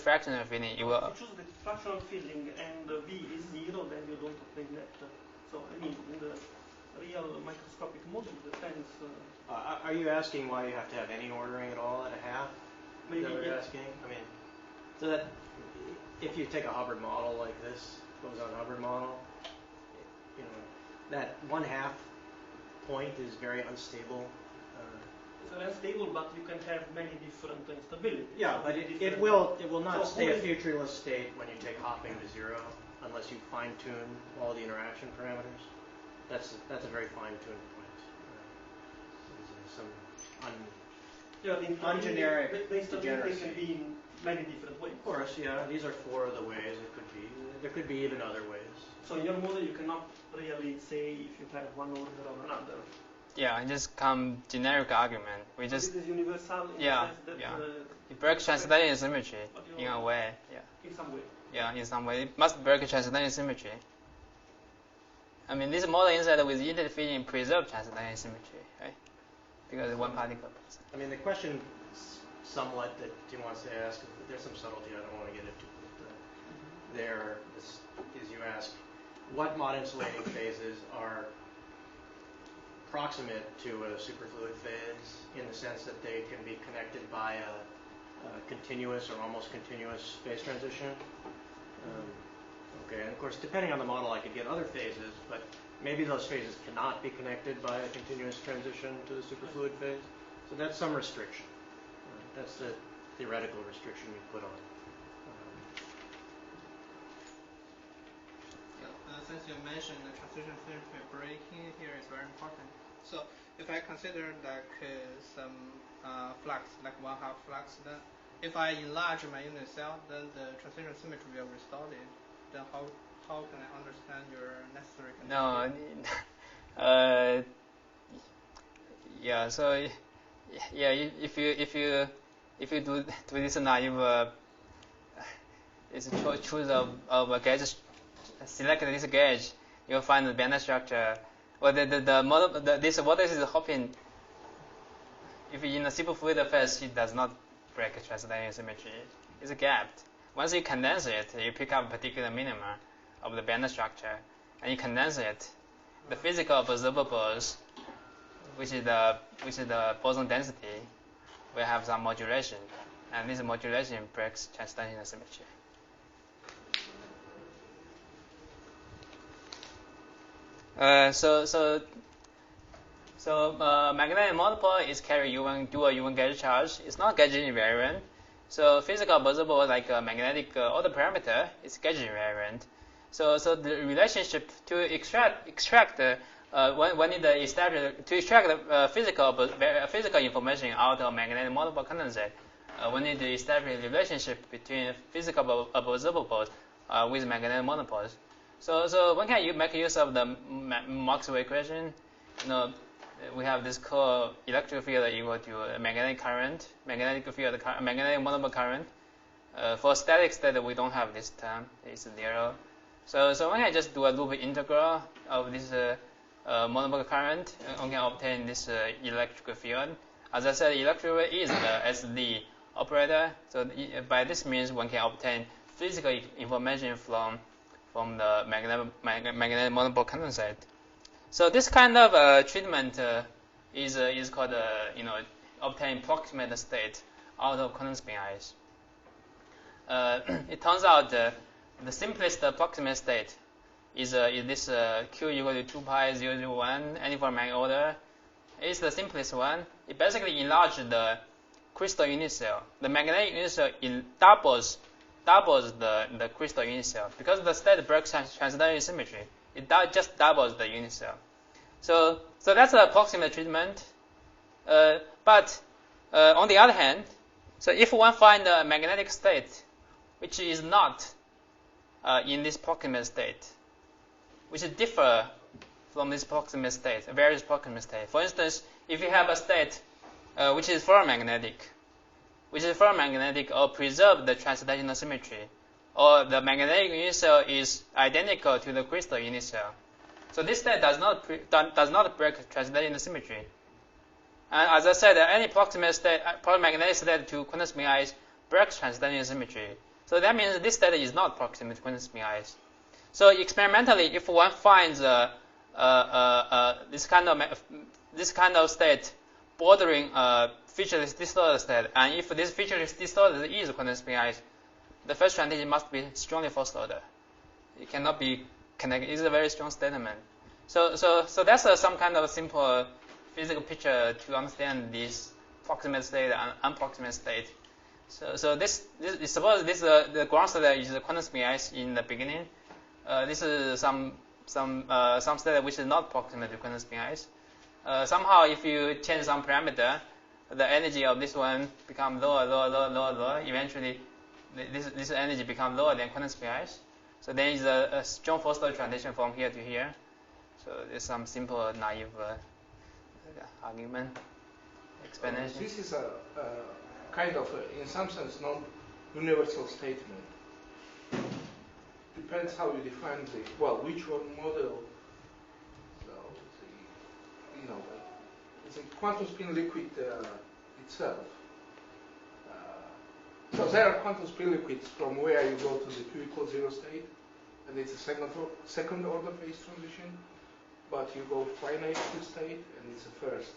fractional feeling and V is 0, then you don't obtain that. So I mean, in the real microscopic model, depends. Are you asking why you have to have any ordering at all at a half? Maybe. Is that what you're asking? I mean, so that if you take a Hubbard model like this, boson Hubbard model, that 1/2 point is very unstable. It's unstable, but you can have many different instabilities. Yeah, but it will not stay a featureless state when you take hopping to 0, unless you fine-tune all the interaction parameters. That's a very fine-tuned point. Some ungeneric. The instability can be in many different ways. Of course, yeah. These are 4 of the ways it could be. There could be even other ways. So in your model, you cannot really say if you have one order or another. Yeah, just come generic argument. We just. This is universal in the sense that. It breaks translational symmetry in a way. Yeah. In some way. Yeah, in some way. It must break translational symmetry. I mean, this model inside with interfering preserve translational symmetry, right? Because one particle. I mean, the question somewhat that Tim wants to ask, there's some subtlety I don't want to get into. But is you ask, what mod insulating phases are proximate to a superfluid phase in the sense that they can be connected by a continuous or almost continuous phase transition? Okay, and of course, depending on the model, I could get other phases, but maybe those phases cannot be connected by a continuous transition to the superfluid phase. So that's some restriction. That's the theoretical restriction you put on. Since you mentioned the transition symmetry breaking here is very important. So if I consider like some flux, like 1/2 flux, then if I enlarge my unit cell, then the transition symmetry will restore it. Then how can I understand your necessary condition? No, yeah. So yeah, if you do this naive, it's choose of a gauge. Select this gauge, you'll find the band structure. Well, the model, this what is hopping. If in a superfluid phase, it does not break translational symmetry. It's gapped. Once you condense it, you pick up a particular minima of the band structure, and you condense it. The physical observables, which is the boson density, will have some modulation, and this modulation breaks translational symmetry. Magnetic monopole is carry dual U1 gauge charge. It's not gauge invariant. So physical observable like a magnetic order parameter is gauge invariant. So the relationship to extract one need to establish to extract physical information out of magnetic monopole condensate. We need to establish a relationship between physical observables with magnetic monopoles. So when can you make use of the Maxwell equation? We have this core electric field equal to a magnetic current, magnetic monopole current. For static state, we don't have this term. It's 0. So when I just do a loop integral of this monopole current, one can obtain this electrical field. As I said, electrical is the SD operator. So by this means, one can obtain physical information from the magnetic monopole condensate. So this kind of treatment is called obtain proximate state out of quantum spin ice. It turns out the simplest proximate state is this Q equal to 2 pi 001 uniform order. It's the simplest one. It basically enlarges the crystal unit cell. The magnetic unit cell doubles the crystal unit cell because the state breaks transcendental symmetry. It just doubles the unit cell. So that's the proximate treatment. But on the other hand, so if one finds a magnetic state which is not in this proximate state, which differ from this proximate state, various proximate state. For instance, if you have a state which is ferromagnetic or preserve the transcendental symmetry, or the magnetic unit cell is identical to the crystal unit cell. So this state does not break transcendental symmetry. And as I said, any proximate state, magnetic state to quantum spin ice breaks transcendental symmetry. So that means this state is not proximate to quantum spin ice. So experimentally, if one finds this kind of state bordering a featureless distorted state, and if this featureless distorted is quantum spin ice, the first transition must be strongly first order. It cannot be connected. It's a very strong statement. So that's some kind of simple physical picture to understand this proximate state and unproximate state. So suppose the ground state is the quantum spin ice in the beginning. This is some state which is not proximate to quantum spin ice. Somehow, if you change some parameter, the energy of this one becomes lower. Eventually, this energy becomes lower than quantum spin ice. So then is a strong first order transition from here to here. So there's some simple naive argument explanation. This is a kind of, in some sense, non-universal statement. Depends how you define which one model. So it's a quantum spin liquid itself. So there are quantum spin liquids from where you go to the Q equals 0 state, and it's a second order phase transition. But you go finite to state, and it's a first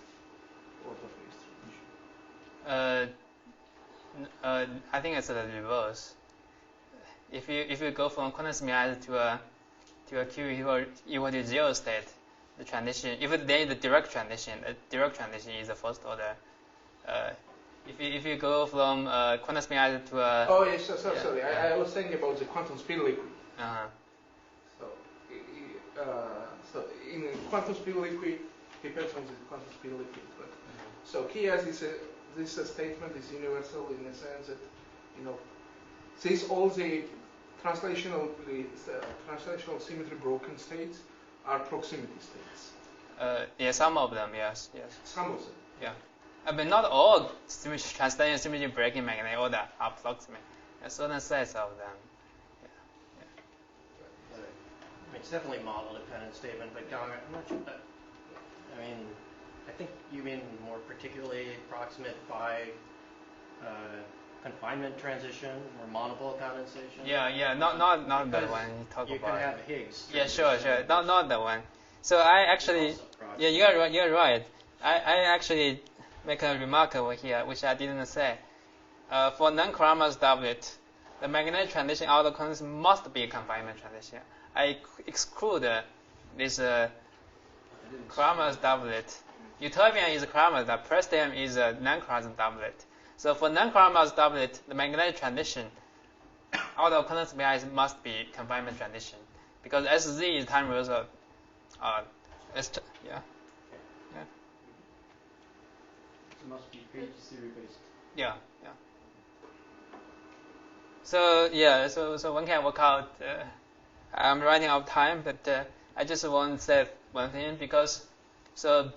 order phase transition. I think it's the reverse. If you go from quantum spin ice to a Q equal to 0 state, the transition, if there is a direct transition is the first order. If you go from quantum spin ice to a... Oh, yes, sorry. I was thinking about the quantum spin liquid. So in quantum spin liquid, depends on the quantum spin liquid. But so here, this statement is universal in the sense that, since all the translational symmetry broken states are proximity states. Yeah, some of them, yes. Some of them. Yeah. But not all transcendental symmetry breaking magnetic order are proximate. There's certain sets of them. It's definitely a model-dependent statement, but Gong, I'm not sure that. I think you mean more particularly proximate by confinement transition or monopole condensation. Yeah, not the one you talk about. You can have Higgs. Yeah, sure. Not the one. So I actually, you're right. I actually make a remark over here, which I didn't say. For non-Karamas doublet, the magnetic transition out of quantum must be a confinement transition. I exclude this Karamas doublet. Utopian is Karamas, the Preston is a non-Karamas doublet. So for non-Karamas doublet, the magnetic transition out of quantum spin ice must be confinement transition, because SZ is time reversal. It must be page series based. Yeah. So one can work out. I'm running out of time, but I just want to say one thing, because I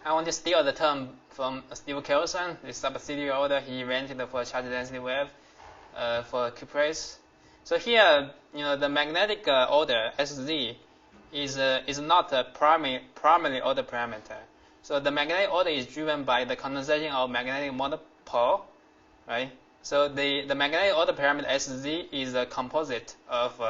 want to steal the term from Steve Kelson, the subsidiary order he invented for charge density wave for cuprates. So here, the magnetic order SZ is not a primarily order parameter. So the magnetic order is driven by the condensation of magnetic monopole, right? So the magnetic order parameter SZ is a composite of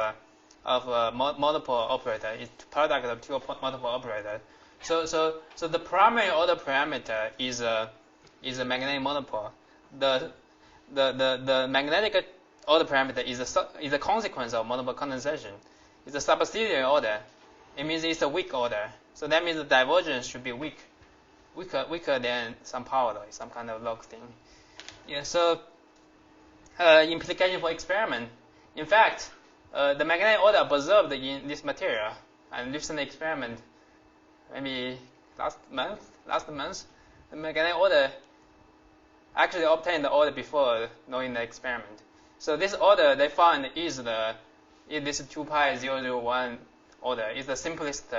monopole operator. It's product of two monopole operators. So the primary order parameter is a magnetic monopole. The magnetic order parameter is a consequence of monopole condensation. It's a subsidiary order. It means it's a weak order. So that means the divergence should be weaker than some power law, some kind of log thing. Yeah. So implication for experiment. In fact, the magnetic order observed in this material and recent experiment, maybe last month, the magnetic order actually obtained the order before knowing the experiment. So this order they found is this 2 pi 001 order is the simplest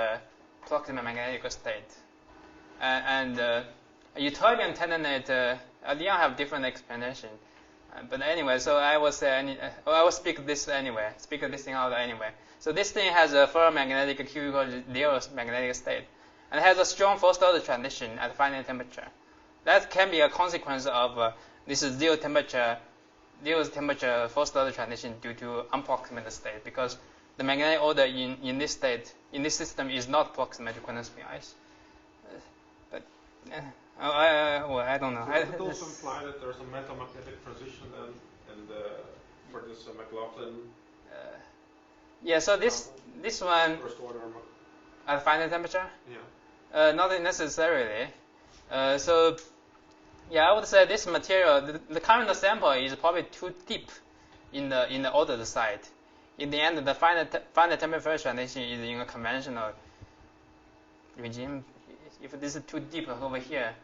proximate magnetic state. And Eutobian tendonate, I didn't have different explanation. But anyway, so I will speak this anyway. Speak this thing out anyway. So this thing has a ferromagnetic Q equals 0 magnetic state, and it has a strong first order transition at finite temperature. That can be a consequence of this zero temperature first order transition due to unproximate state, because the magnetic order in this system is not proximate to quantum spin ice. I don't know. So does it also imply that there's a metamagnetic transition and for this McLaughlin? Yeah. So this one first order at finite temperature. Yeah. Not necessarily. So yeah, I would say this material, the current sample is probably too deep in the ordered side. In the end, the finite temperature transition is in a conventional regime. If this is too deep over here,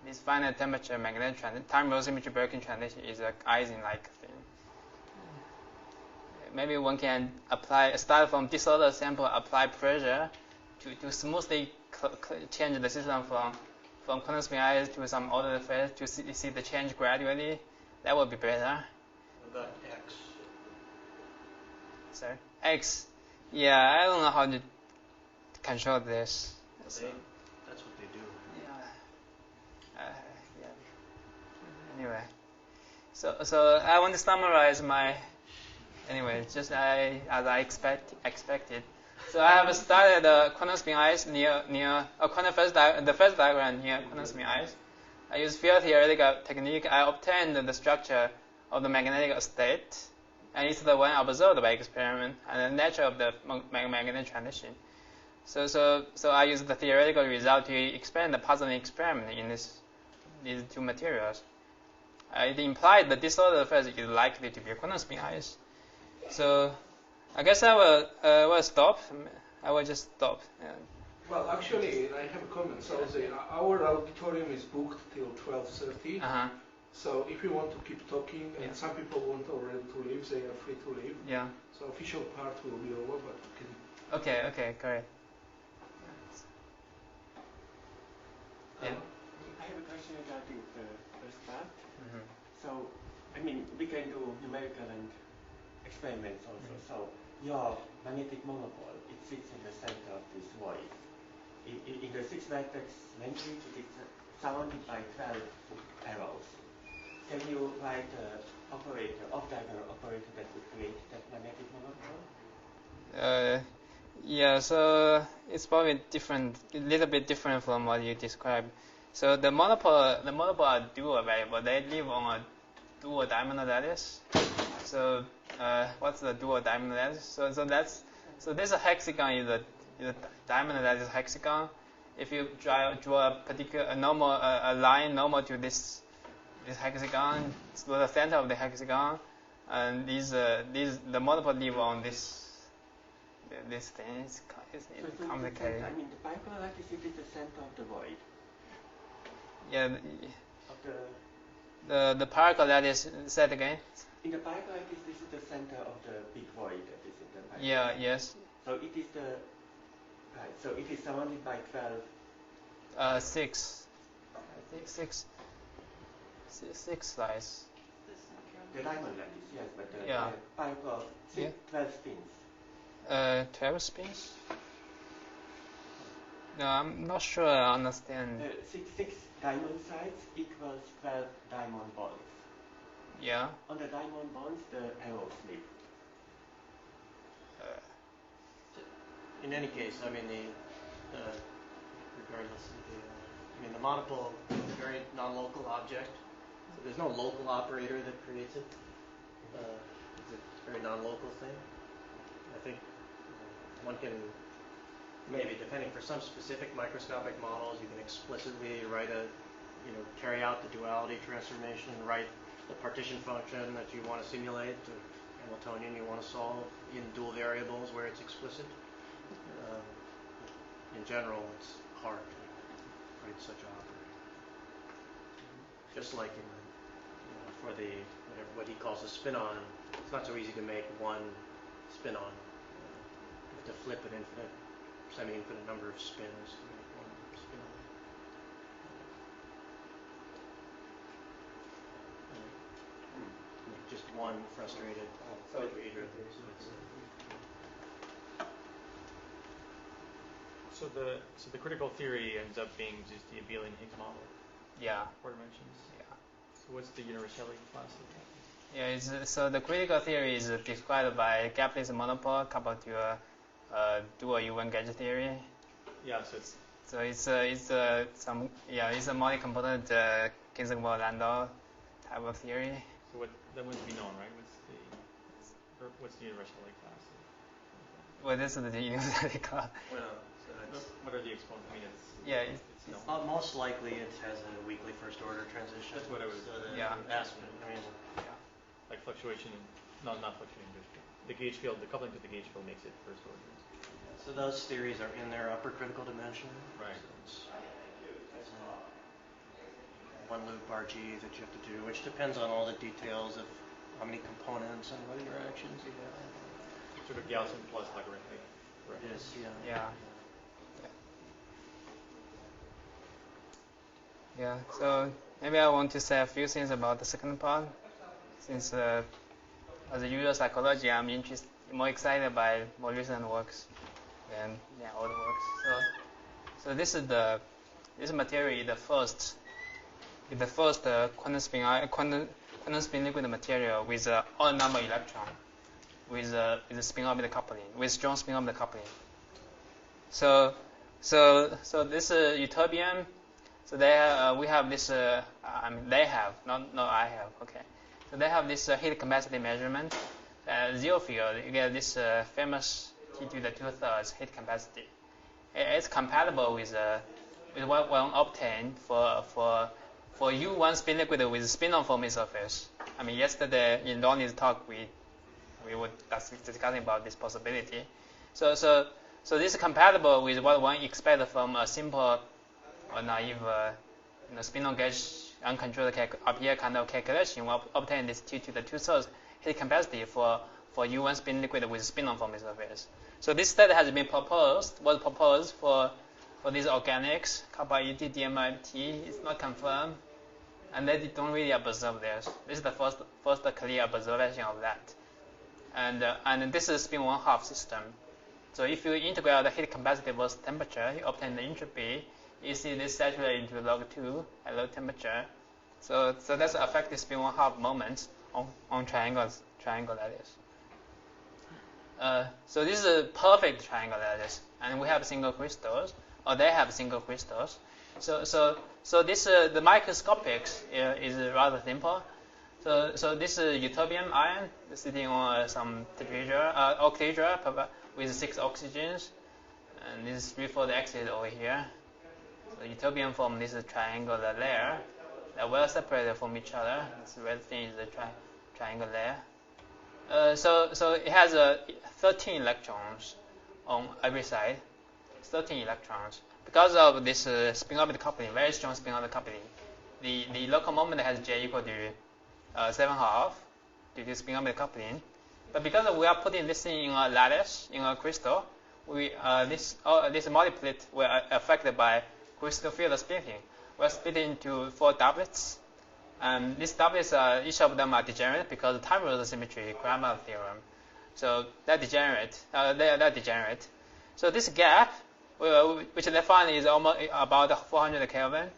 this finite temperature magnetic time velocity breaking transition is a Ising-like thing. Maybe one can start from disordered sample, apply pressure to smoothly change the system from quantum spin ice to some ordered phase to see the change gradually. That would be better. What about X? Sorry? X. Yeah, I don't know how to control this. That's what they do. Yeah. Anyway, so I want to summarize my. Anyway, just as I expected. So I have started quantum spin ice near the first diagram near quantum spin ice. I use field theoretical technique. I obtained the structure of the magnetic state, and it's the one observed by experiment and the nature of the magnetic transition. So I use the theoretical result to explain the puzzling experiment in these two materials. It implied that disordered phase is likely to be a quantum spin ice. So I guess I will stop. I will just stop. Yeah. Well, actually, I have a comment. So our auditorium is booked till 12:30. So if you want to keep talking, and some people want already to leave, they are free to leave. Yeah. So official part will be over, but we can. Okay, great. Yeah. I have a question regarding the first part. So, I mean, we can do numerical and experiments also. So, your magnetic monopole, it sits in the center of this void. In the 6-vertex matrix, it is surrounded by 12 arrows. Can you write an operator, off-diagonal operator that would create that magnetic monopole? Yeah, so it's probably a little bit different from what you described. So the monopole are dual variable. They live on a dual diagonal lattice. So what's the dual diagonal lattice? So this hexagon is a diagonal lattice hexagon. If you draw a particular a line normal to this hexagon, to the center of the hexagon, and the monopole live on this thing is complicated. I mean, the bipolar lattice is the center of the void. Yeah. The particle lattice. Say it again. In the bipolar lattice, this is the center of the big void that is in the bipolar. Yeah. Yes. So it is So it is surrounded by 12. 6. I think 6 slides. the diamond lattice, yes, but Yeah. by 12 spins. 12 spins? No, I'm not sure I understand. 6 diamond sides equals 12 diamond bonds. Yeah. On the diamond bonds, the arrow slip. In any case, I mean, regardless of the monopole is a very non-local object. So there's no local operator that creates it. It's a very non-local thing. I think one can maybe, depending for some specific microscopic models, you can explicitly carry out the duality transformation, write the partition function that you want to simulate, the Hamiltonian you want to solve in dual variables where it's explicit. In general, it's hard to write such an operator. Just like for what he calls a spin-on, it's not so easy to make one spin-on. You have to flip an semi-infinite number of spins to make one spin-on. Just one frustrated reader. So the critical theory ends up being just the abelian Higgs model. Yeah. 4 dimensions. Yeah. So what's the universality class of that? Yeah. So the critical theory is described by Gapley's monopole coupled to a dual U1 gauge theory. Yeah. So it's a multi-component Kinzigbo-Landau type of theory. So that must be known, right? What's the universality class? Well, this is the universality class. What are the exponents? I mean, it's known. Most likely, it has a weakly first order transition. That's what I was. Like fluctuation, not fluctuating. The gauge field, the coupling to the gauge field makes it first order. So those theories are in their upper critical dimension. Right. So it's one loop RG that you have to do, which depends on all the details of how many components and what interactions you have. Sort of Gaussian plus logarithmic. Right. It is, yeah. Yeah, so maybe I want to say a few things about the second part, since as a user psychology, I'm more excited by more recent works than old works. So this material is the first quantum spin liquid material with odd number electron, with spin orbit coupling, with strong spin orbit coupling. So this ytterbium. So we have this. They have, not I have. Okay. So they have this heat capacity measurement. Zero field, you get this famous T to the 2/3 heat capacity. It's compatible with what one obtained for U1 spin liquid with spin-on forming surface. I mean, yesterday in Ronnie's talk, we were discussing about this possibility. So this is compatible with what one expects from a simple or naive spin-on gauge uncontrolled RPA kind of calculation. We obtain this T to the 2/3 heat capacity for U1 spin liquid with spin-on forming surface. So this study was proposed for these organics, copper ET, DMIT. It's not confirmed, and they don't really observe this. This is the first clear observation of that. And this is spin 1/2 system. So if you integrate the heat capacity versus temperature, you obtain the entropy. You see this saturated into log2 at low temperature. So that's effective spin 1/2 moments on triangle lattice. So this is a perfect triangle lattice, and we have single crystals, or they have single crystals. So this the microscopics is rather simple. So this is ytterbium ion sitting on some octahedra with 6 oxygens, and this is 3/4 exit over here. So ytterbium form this triangular layer. They're well separated from each other. This red thing is the triangle layer. So it has 13 electrons on every side. 13 electrons. Because of this spin orbit coupling, very strong spin orbit coupling, the local moment has J equal to 7/2 due to spin orbit coupling. But because we are putting this thing in a lattice, in a crystal, this multiplet were affected by crystal field splitting. We're splitting into 4 doublets, These doublets, each of them are degenerate because of time reversal symmetry, grammar theorem. So they're degenerate. They're degenerate. So this gap, which they find is almost about 400 Kelvin.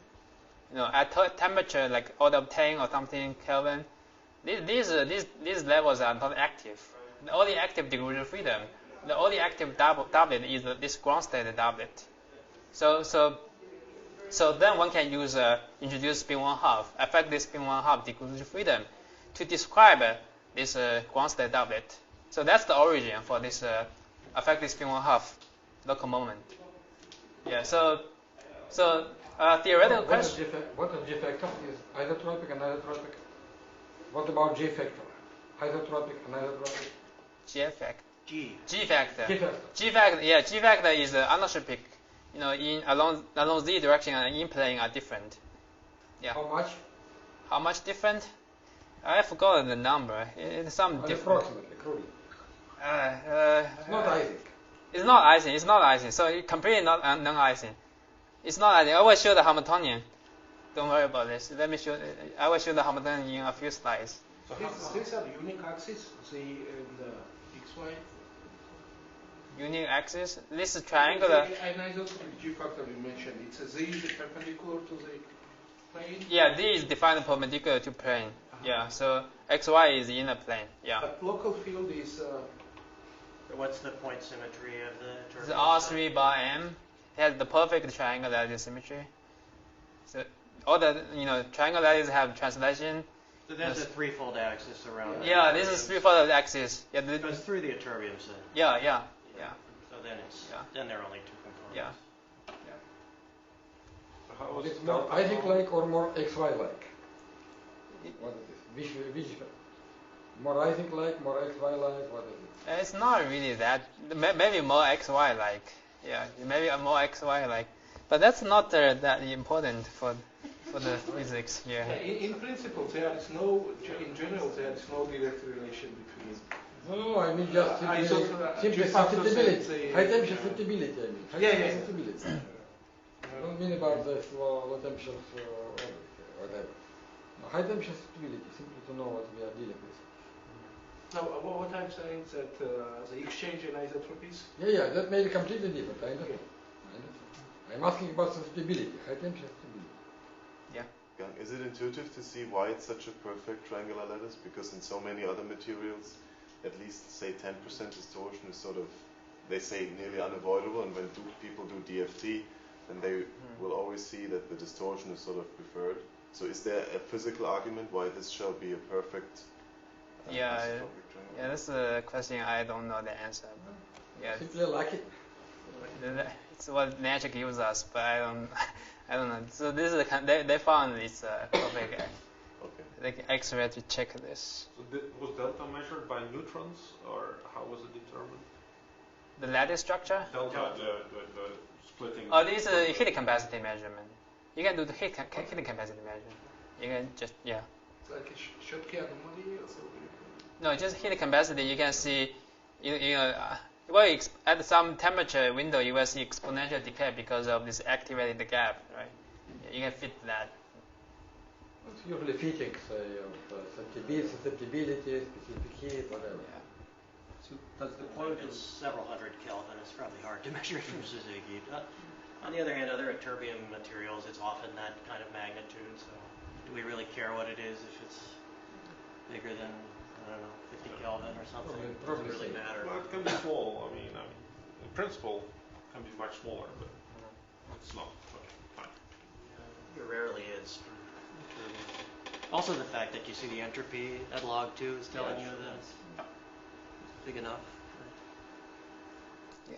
At temperature like order of 10 or something Kelvin, these levels are not active. The only active degree of freedom, the only active doublet is this ground state doublet. So then one can use introduce spin 1/2, affect this spin 1/2 degree of freedom to describe this ground state doublet. So that's the origin for this affect this spin 1/2 local moment. Yeah. So theoretical question. What is G factor? Is isotropic and isotropic. What about G factor? Isotropic and isotropic. G factor. G. G factor. G factor. G factor. Yeah. G factor is anisotropic. In along z direction and in plane are different. Yeah. How much? How much different? I forgot the number. It's some different. Approximately, crudely. It's not Ising. It's not Ising. It's not Ising. So it's completely not non-Ising. It's not Ising. I will show the Hamiltonian. Don't worry about this. Let me show. I will show the Hamiltonian in a few slides. So these are unique axes, Z and XY. Unique axis. This is triangular. Anisotropic G factor you mentioned. It's a Z is perpendicular to the plane. Yeah, D is defined perpendicular to plane. Yeah, so XY is in a plane. Yeah. But local field is. So what's the point symmetry of the turbine? It's R3 bar M. It has the perfect triangularity symmetry. So all the triangularities have translation. So there's a threefold axis around. Yeah, this is threefold axis. Yeah, it goes through the ytterbium set. Yeah. So then there are only two components. Yeah. It's more Ising-like or more XY-like? What is this? Which more Ising-like, more XY-like? What is it? It's not really that. Maybe more XY-like. Yeah, maybe more XY-like. But that's not that important for the physics here. Yeah, in principle, in general, there is no direct relation between. No, I mean just simply susceptibility. High temperature susceptibility, I mean. High temperature susceptibility. I don't mean about the low temperature whatever. No, high temperature susceptibility, simply to know what we are dealing with. Now, what I'm saying is that the exchange in isotropies. Yeah, that may be completely different. I understand. I'm asking about susceptibility, high temperature susceptibility. Yeah. Is it intuitive to see why it's such a perfect triangular lattice? Because in so many other materials, at least say 10% distortion is sort of, they say, nearly unavoidable, and when people do DFT, then they will always see that the distortion is sort of preferred. So is there a physical argument why this shall be a perfect isotropic triangle? Yeah, that's a question I don't know the answer. Yeah, simply like it. It's what nature gives us, but I don't know. So this is they found it's perfect. Like X-ray to check this. So was delta measured by neutrons, or how was it determined? The lattice structure? Delta, the splitting. Oh, this is heat capacity measurement. You can do the heat capacity measurement. You can just It's like a Schottky anomaly or something. No, just heat capacity. You can see, well, at some temperature window, you will see exponential decay because of this activated gap, right? You can fit that. It's usually fitting, say, of susceptibility, specific heat, whatever. Yeah. So that's the point. It's several hundred Kelvin. It's probably hard to measure from Suzuki. On the other hand, other ytterbium materials, it's often that kind of magnitude. So, do we really care what it is if it's bigger than 50 Kelvin or something? It doesn't really matter. Well, it can be small. I mean, in principle, it can be much smaller, but it's not. Okay, fine. It rarely is. Also, the fact that you see the entropy at log 2 is telling you that it's big enough. Yeah.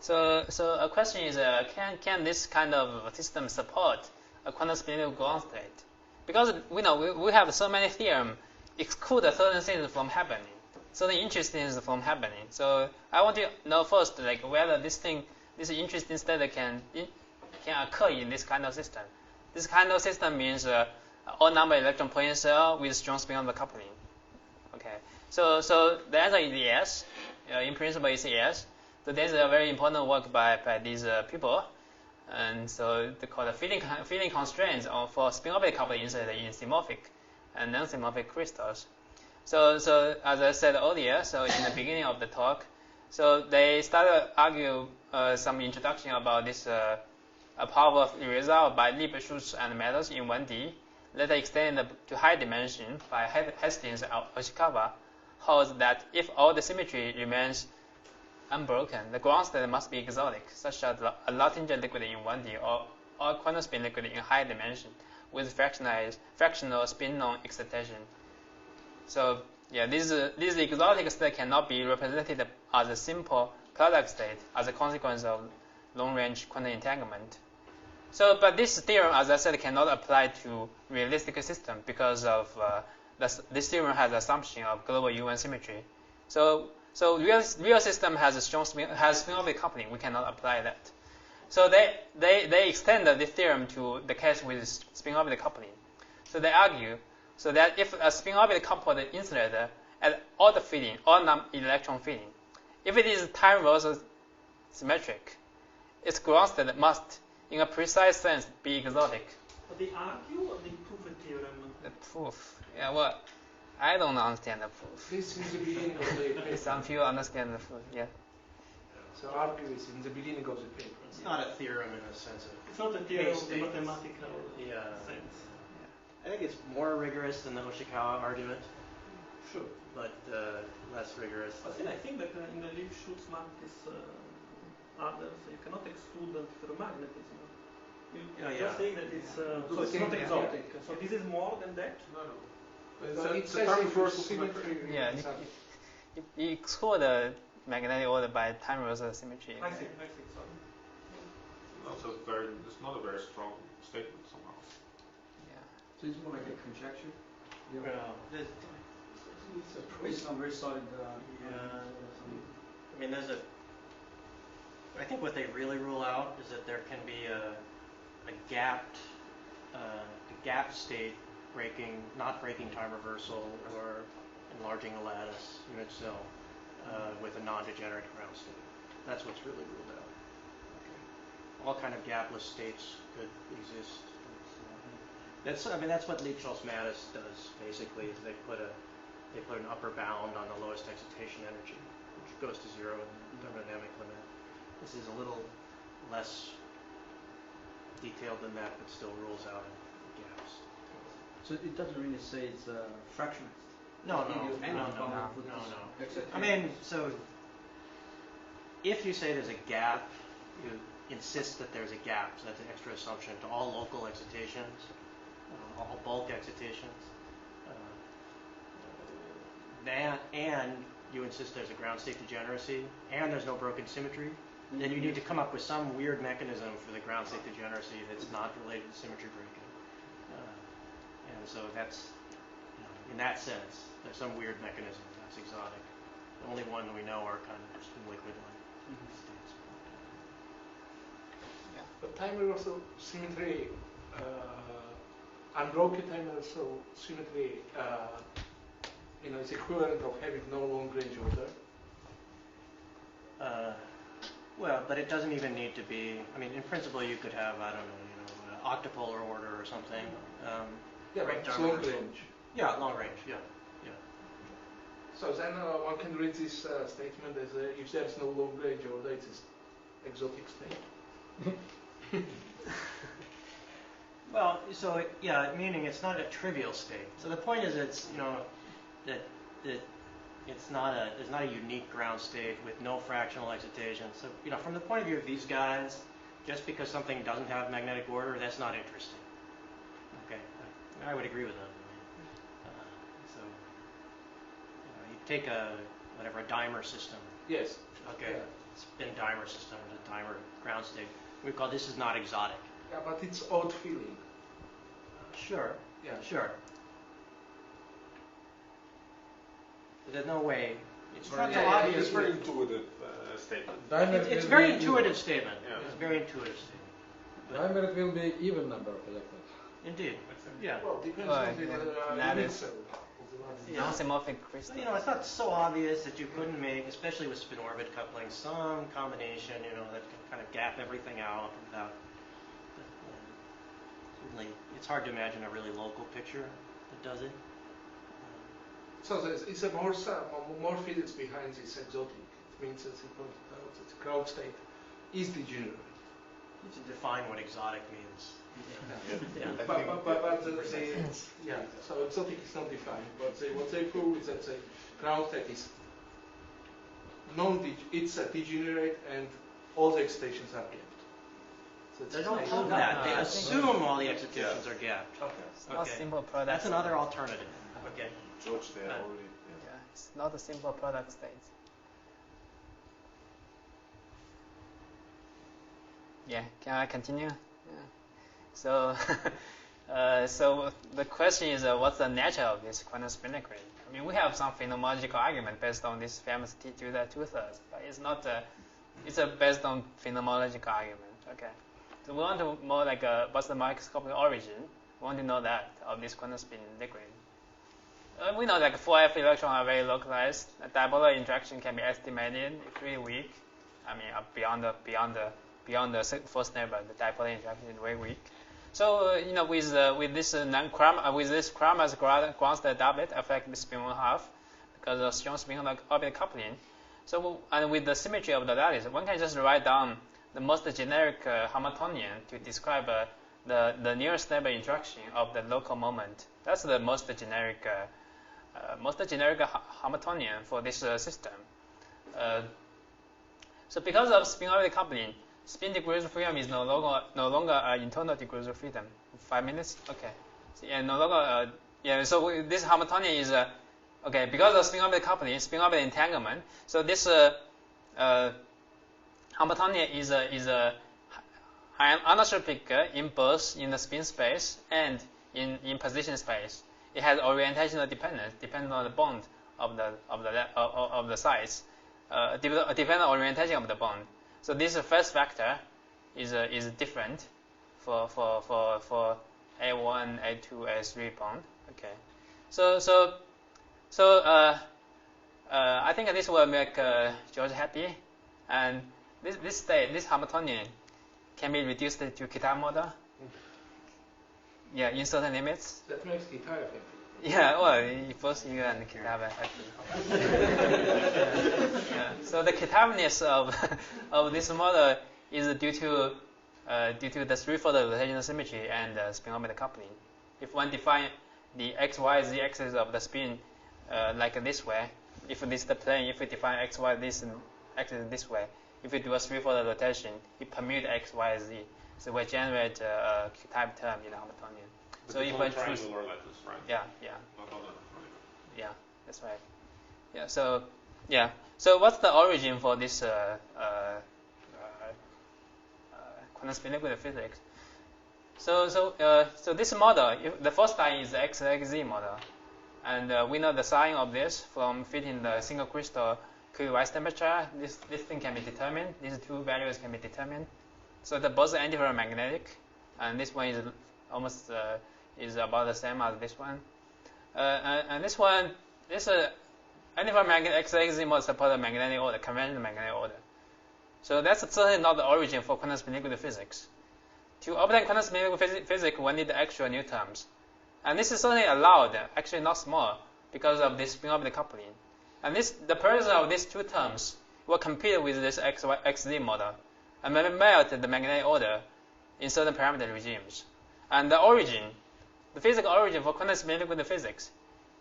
So a question is, can this kind of system support a quantum spinning ground state? Because we have so many theorems exclude certain things from happening, certain interesting things from happening. So I want to know first, like whether this interesting state can occur in this kind of system. This kind of system means all number electron potential with strong spin orbital coupling. Okay. So the answer is yes. In principle, it's yes. So there's a very important work by these people, and so they call the feeding constraints for spin orbital coupling inside in symmorphic. and non-symmetric crystals. So as I said earlier, so in the beginning of the talk, so they started argue some introduction about this power of eraser by Lipschutz and methods in 1D, later extended to high dimension by Hastings and Ishikawa, holds that if all the symmetry remains unbroken, the ground state must be exotic, such as a Luttinger liquid in 1D or quantum spin liquid in high dimension with fractional spin non-excitation. So yeah, this exotic state cannot be represented as a simple product state as a consequence of long-range quantum entanglement. So, but this theorem, as I said, cannot apply to realistic system because of this theorem has assumption of global UN symmetry. So real system has a strong spin-orbit coupling. We cannot apply that. So they extend this theorem to the case with spin-orbit coupling. So they argue so that if a spin-orbit coupled insulator at all feeding, all non-electron feeding, if it is time-reversal symmetric, its ground state must, in a precise sense, be exotic. But they argue or they prove a theorem? The proof. Yeah, well, I don't understand the proof. This is the beginning of the paper. Some people understand the proof, yeah. So argue is in the beginning of the paper. It's not a theorem in a sense of. It's not a theorem in mathematical sense. I think it's more rigorous than the Ishikawa argument. Sure. But less rigorous. But then I think that in the Lipschutz Martis others, you cannot exclude the ferromagnetism. You just say that it's so it's not exotic. So this is more than that. No. It's a time-reversal symmetry. Yeah, you exclude the magnetic order by time-reversal symmetry. I see. Sorry. It's not a very strong statement somehow. Yeah. So it's more like a conjecture. Well, based on very solid. I mean, I think what they really rule out is that there can be a gapped state not breaking time reversal or enlarging a lattice unit cell with a non-degenerate ground state. That's what's really ruled out. Okay. All kind of gapless states could exist. That's what Lipschutz-Mattis does basically. Is they put an upper bound on the lowest excitation energy, which goes to zero in the thermodynamic limit. This is a little less detailed than that, but still rules out gaps. So it doesn't really say it's fractionized. No. I mean, so if you say there's a gap, you insist that there's a gap. So that's an extra assumption to all local excitations, all bulk excitations. And you insist there's a ground state degeneracy, and there's no broken symmetry. Then you need to come up with some weird mechanism for the ground state degeneracy that's not related to symmetry breaking. And so that's, in that sense, there's some weird mechanism that's exotic. The only one we know are kind of spin liquid-like states. Yeah. But time reversal symmetry, unbroken time reversal symmetry, is equivalent of having no long-range order. Well, but it doesn't even need to be. I mean, in principle, you could have, I don't know, an octopolar order or something. But it's long range. Yeah, long range. Yeah. So then one can read this statement as if there's no long range order, it's an exotic state. Well, so meaning it's not a trivial state. So the point is, it's that it's not a unique ground state with no fractional excitation. So from the point of view of these guys, just because something doesn't have magnetic order, that's not interesting. Okay, I would agree with them. So you take a dimer system. Yes. Okay. Yeah. Spin dimer system or the dimer ground state. We call this is not exotic. Yeah, but it's odd feeling. Sure. Yeah. Sure. There's no way. It's not so obvious. It's very intuitive statement. It's very intuitive statement. Yeah. It's very intuitive statement. Dimer will be even number of electrons. Indeed. Yeah. Well, depends on the lattice. Non-symmetric crystal. It's not so obvious that you couldn't make, especially with spin-orbit coupling, some combination, that can kind of gap everything out without. Certainly, it's hard to imagine a really local picture Does it? So it's a more physics behind this exotic. It means, as you pointed out, that the ground state is degenerate. To define what exotic means. So exotic is not defined, but what they prove is that the ground state is it's a degenerate and all the excitations are gapped. So they don't prove that. They assume all the excitations are gapped. Okay. It's not simple product. That's another alternative. Okay. George, they are already. Yeah, it's not a simple product state. Yeah, can I continue? Yeah. So, so the question is, what's the nature of this quantum spin liquid? I mean, we have some phenomenological argument based on this famous T to the 2/3, but it's not. It's based on phenomenological argument. Okay. So we want to more like what's the microscopic origin? We want to know that of this quantum spin liquid. We know like 4F electrons are very localized. A dipolar interaction can be estimated. It's really weak. I mean, beyond the first neighbor, the dipolar interaction is very weak. So with this Kramer's ground state doublet affect the spin 1/2 because of strong spin orbit coupling. So and with the symmetry of the lattice, one can just write down the most generic Hamiltonian to describe the nearest neighbor interaction of the local moment. That's the most generic Hamiltonian for this system. So because of spin orbit coupling, spin degrees of freedom is no longer internal degrees of freedom. 5 minutes, okay. So, and no longer So this Hamiltonian is okay because of spin orbit coupling, spin orbit entanglement. So this Hamiltonian is anisotropic in both in the spin space and in position space. It has orientational dependence, depending on the bond of the size, depending on orientation of the bond. So this first factor is different for A1, A2, A3 bond. Okay. So I think this will make George happy, and this Hamiltonian can be reduced to KITP model. Yeah, in certain limits. That makes KITP happy. Yeah, well, both you and KITP are happy. Yeah. So the KITPness of this model is due to the threefold rotational symmetry and spin orbit coupling. If one define the x, y, z axis of the spin like this way, if this is the plane, if we define x, y, this axis this way, if we do a threefold rotation, it permute x, y, z. So we generate a Q-type term in the Hamiltonian. But so if I choose, triangular lattice, right? Yeah. Not on that, right? Yeah, that's right. Yeah. So what's the origin for this quantum spin liquid physics? So this model, the first line is the XXZ model, and we know the sign of this from fitting the single crystal Curie-Weiss temperature. This thing can be determined. These two values can be determined. So the both antiferromagnetic, and this one is almost is about the same as this one. And this antiferromagnetic XXZ model support the magnetic order, conventional magnetic order. So that's certainly not the origin for quantum spin liquid physics. To obtain quantum spin liquid physics, one need the actual new terms. And this is certainly allowed, actually not small, because of this spin orbit coupling. And the presence of these two terms will compete with this XZ model and melt the magnetic order in certain parameter regimes. And the physical origin for quantum spin liquid physics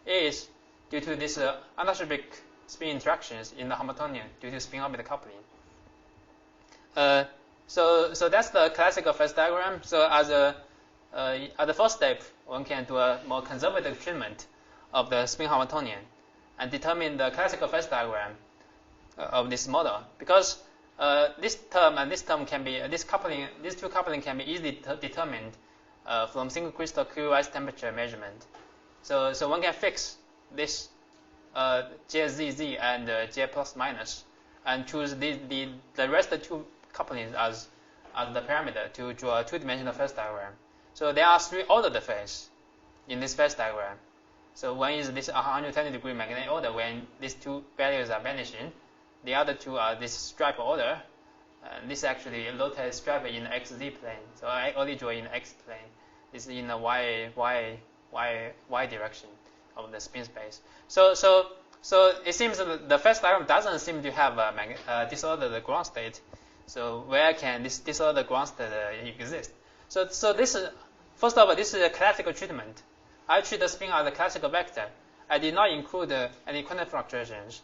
is due to this anisotropic spin interactions in the Hamiltonian due to spin orbit coupling. So that's the classical phase diagram. So at the first step, one can do a more conservative treatment of the spin Hamiltonian and determine the classical phase diagram of this model, because this term and this term can be these two coupling can be easily determined from single crystal Curie-Weiss temperature measurement. So one can fix this JZZ and J plus minus and choose the rest of two couplings as the parameter to draw a two-dimensional phase diagram. So there are three ordered phase in this phase diagram. So one is this 120-degree magnetic order when these two values are vanishing. The other two are this stripe order. This is actually a rotated stripe in the XZ plane. So I only draw in X plane. This is in the Y y direction of the spin space. So it seems that the first diagram doesn't seem to have a disordered ground state. So where can this disordered ground state exist? So this is, first of all, this is a classical treatment. I treat the spin as a classical vector. I did not include any quantum fluctuations.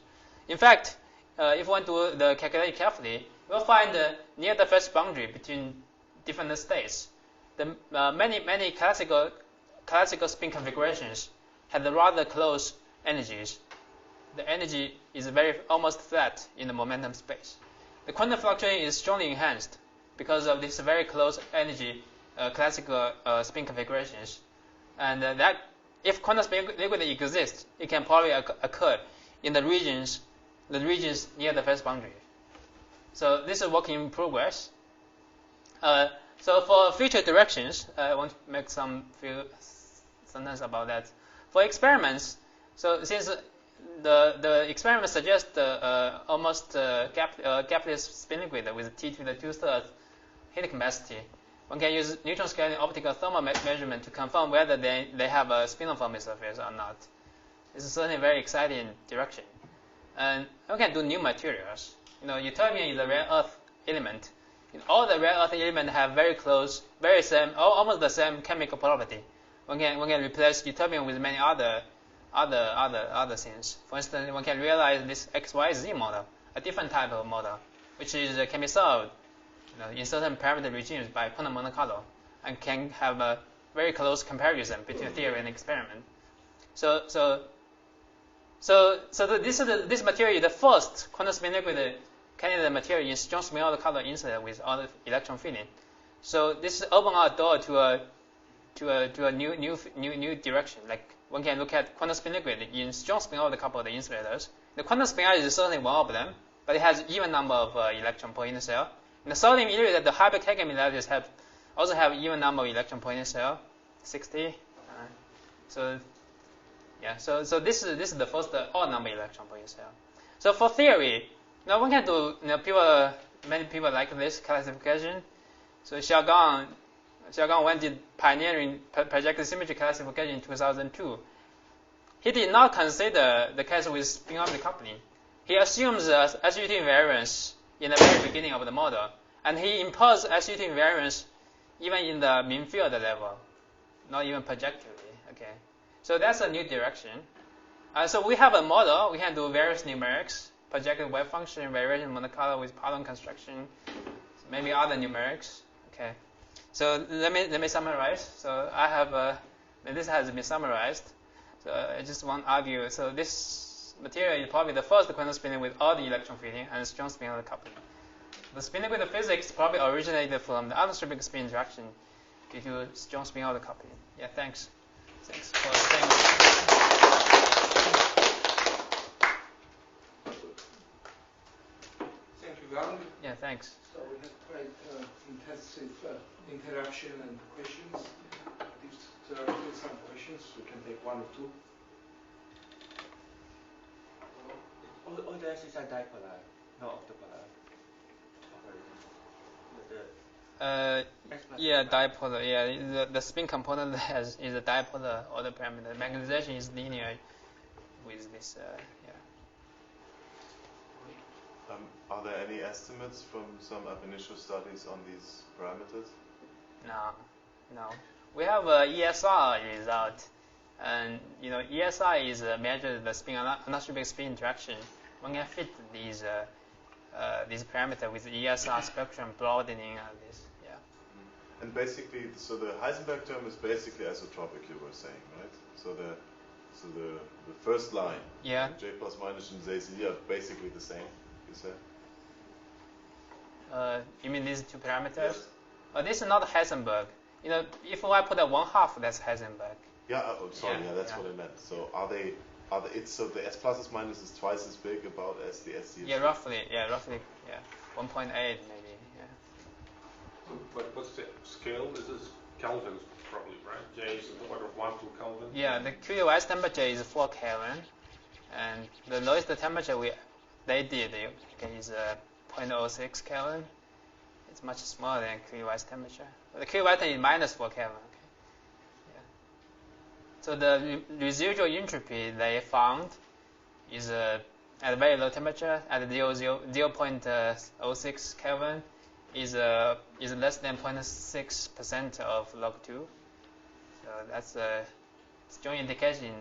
In fact, if one do the calculation carefully, we'll find near the first boundary between different states, the many classical spin configurations have rather close energies. The energy is almost flat in the momentum space. The quantum fluctuation is strongly enhanced because of this very close energy classical spin configurations, and that if quantum spin liquid exists, it can probably occur in the regions near the first boundary. So this is work in progress. So for future directions, I want to make few sentences about that. For experiments, so since the experiment suggests almost gapless spin liquid with T to the 2/3 heat capacity, one can use neutron scaling optical thermal measurement to confirm whether they have a spin-on-Fermi surface or not. This is certainly a very exciting direction. And one can do new materials. Ytterbium is a rare earth element. All the rare earth elements have very close, almost the same chemical property. One can replace ytterbium with many other things. For instance, one can realize this XYZ model, a different type of model, which can be solved in certain parameter regimes by quantum Monte Carlo, and can have a very close comparison between theory and experiment. This material is the first quantum spin liquid candidate material in strong spin Monte Carlo insulator with all the electron filling. So this opens our door to a new direction. Like one can look at quantum spin liquid in strong spin Monte Carlo insulators. The quantum spin is certainly one of them, but it has even number of electron per inner cell. In the sodium illiterate, the hyperkegel lattice also have even number of electron per inner cell, 60. So this is the first odd number electron per inner cell. So for theory, now one can do many people like this classification. So Xiaogang did pioneering projected symmetry classification in 2002. He did not consider the case with spin-off decoupling. He assumes SUT invariance in the very beginning of the model, and he imposed SUT invariance even in the mean field level, not even projectively. Okay, so that's a new direction. So we have a model. We can do various numerics, projected wave function, variation Monte Carlo with Poisson construction, maybe other numerics. Okay, so let me summarize. So I have this has been summarized. So I just want to argue. So this material is probably the first quantum spin with all the electron filling and strong spin coupling. The spin liquid physics probably originated from the anisotropic spin interaction due to strong spin coupling. Yeah, thanks. Thanks for staying Thank you, Gang. Yeah, thanks. So we had quite intensive interaction and questions. If there are still some questions, we can take one or two. All this is a dipolar, not octopolar. Yeah, dipolar. Yeah, the spin component is a dipolar order parameter. Magnetization is linear with this. Are there any estimates from some ab initio studies on these parameters? No. We have a ESR result, and ESR is measures the spin anisotropic spin interaction. One can fit these parameters with ESR spectrum broadening and this. Yeah. And basically, so the Heisenberg term is basically isotropic. You were saying, right? So the first line. Yeah. J plus minus and Z are basically the same. You said. You mean these two parameters? Yes. This is not Heisenberg. If I put a 1/2, that's Heisenberg. Yeah. That's what I meant. So are they? So the S plus S minus is twice as big about as the SC. Yeah, roughly. 1.8 maybe. Yeah. But what's the scale? This is Kelvin probably, right? J is the order of 1 to Kelvin. Yeah, the QUS temperature is 4 Kelvin, and the lowest temperature they did is 0.06 Kelvin. It's much smaller than QUS temperature. But the QUS is minus 4 Kelvin. Okay. So the residual entropy they found is at a very low temperature, at 0.06 Kelvin, is less than 0.6% of log 2. So that's a strong indication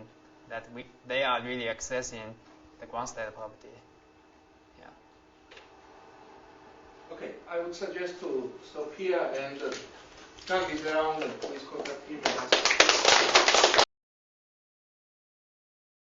that they are really accessing the ground state property. Yeah. Okay, I would suggest to stop here and turn this around and please contact me.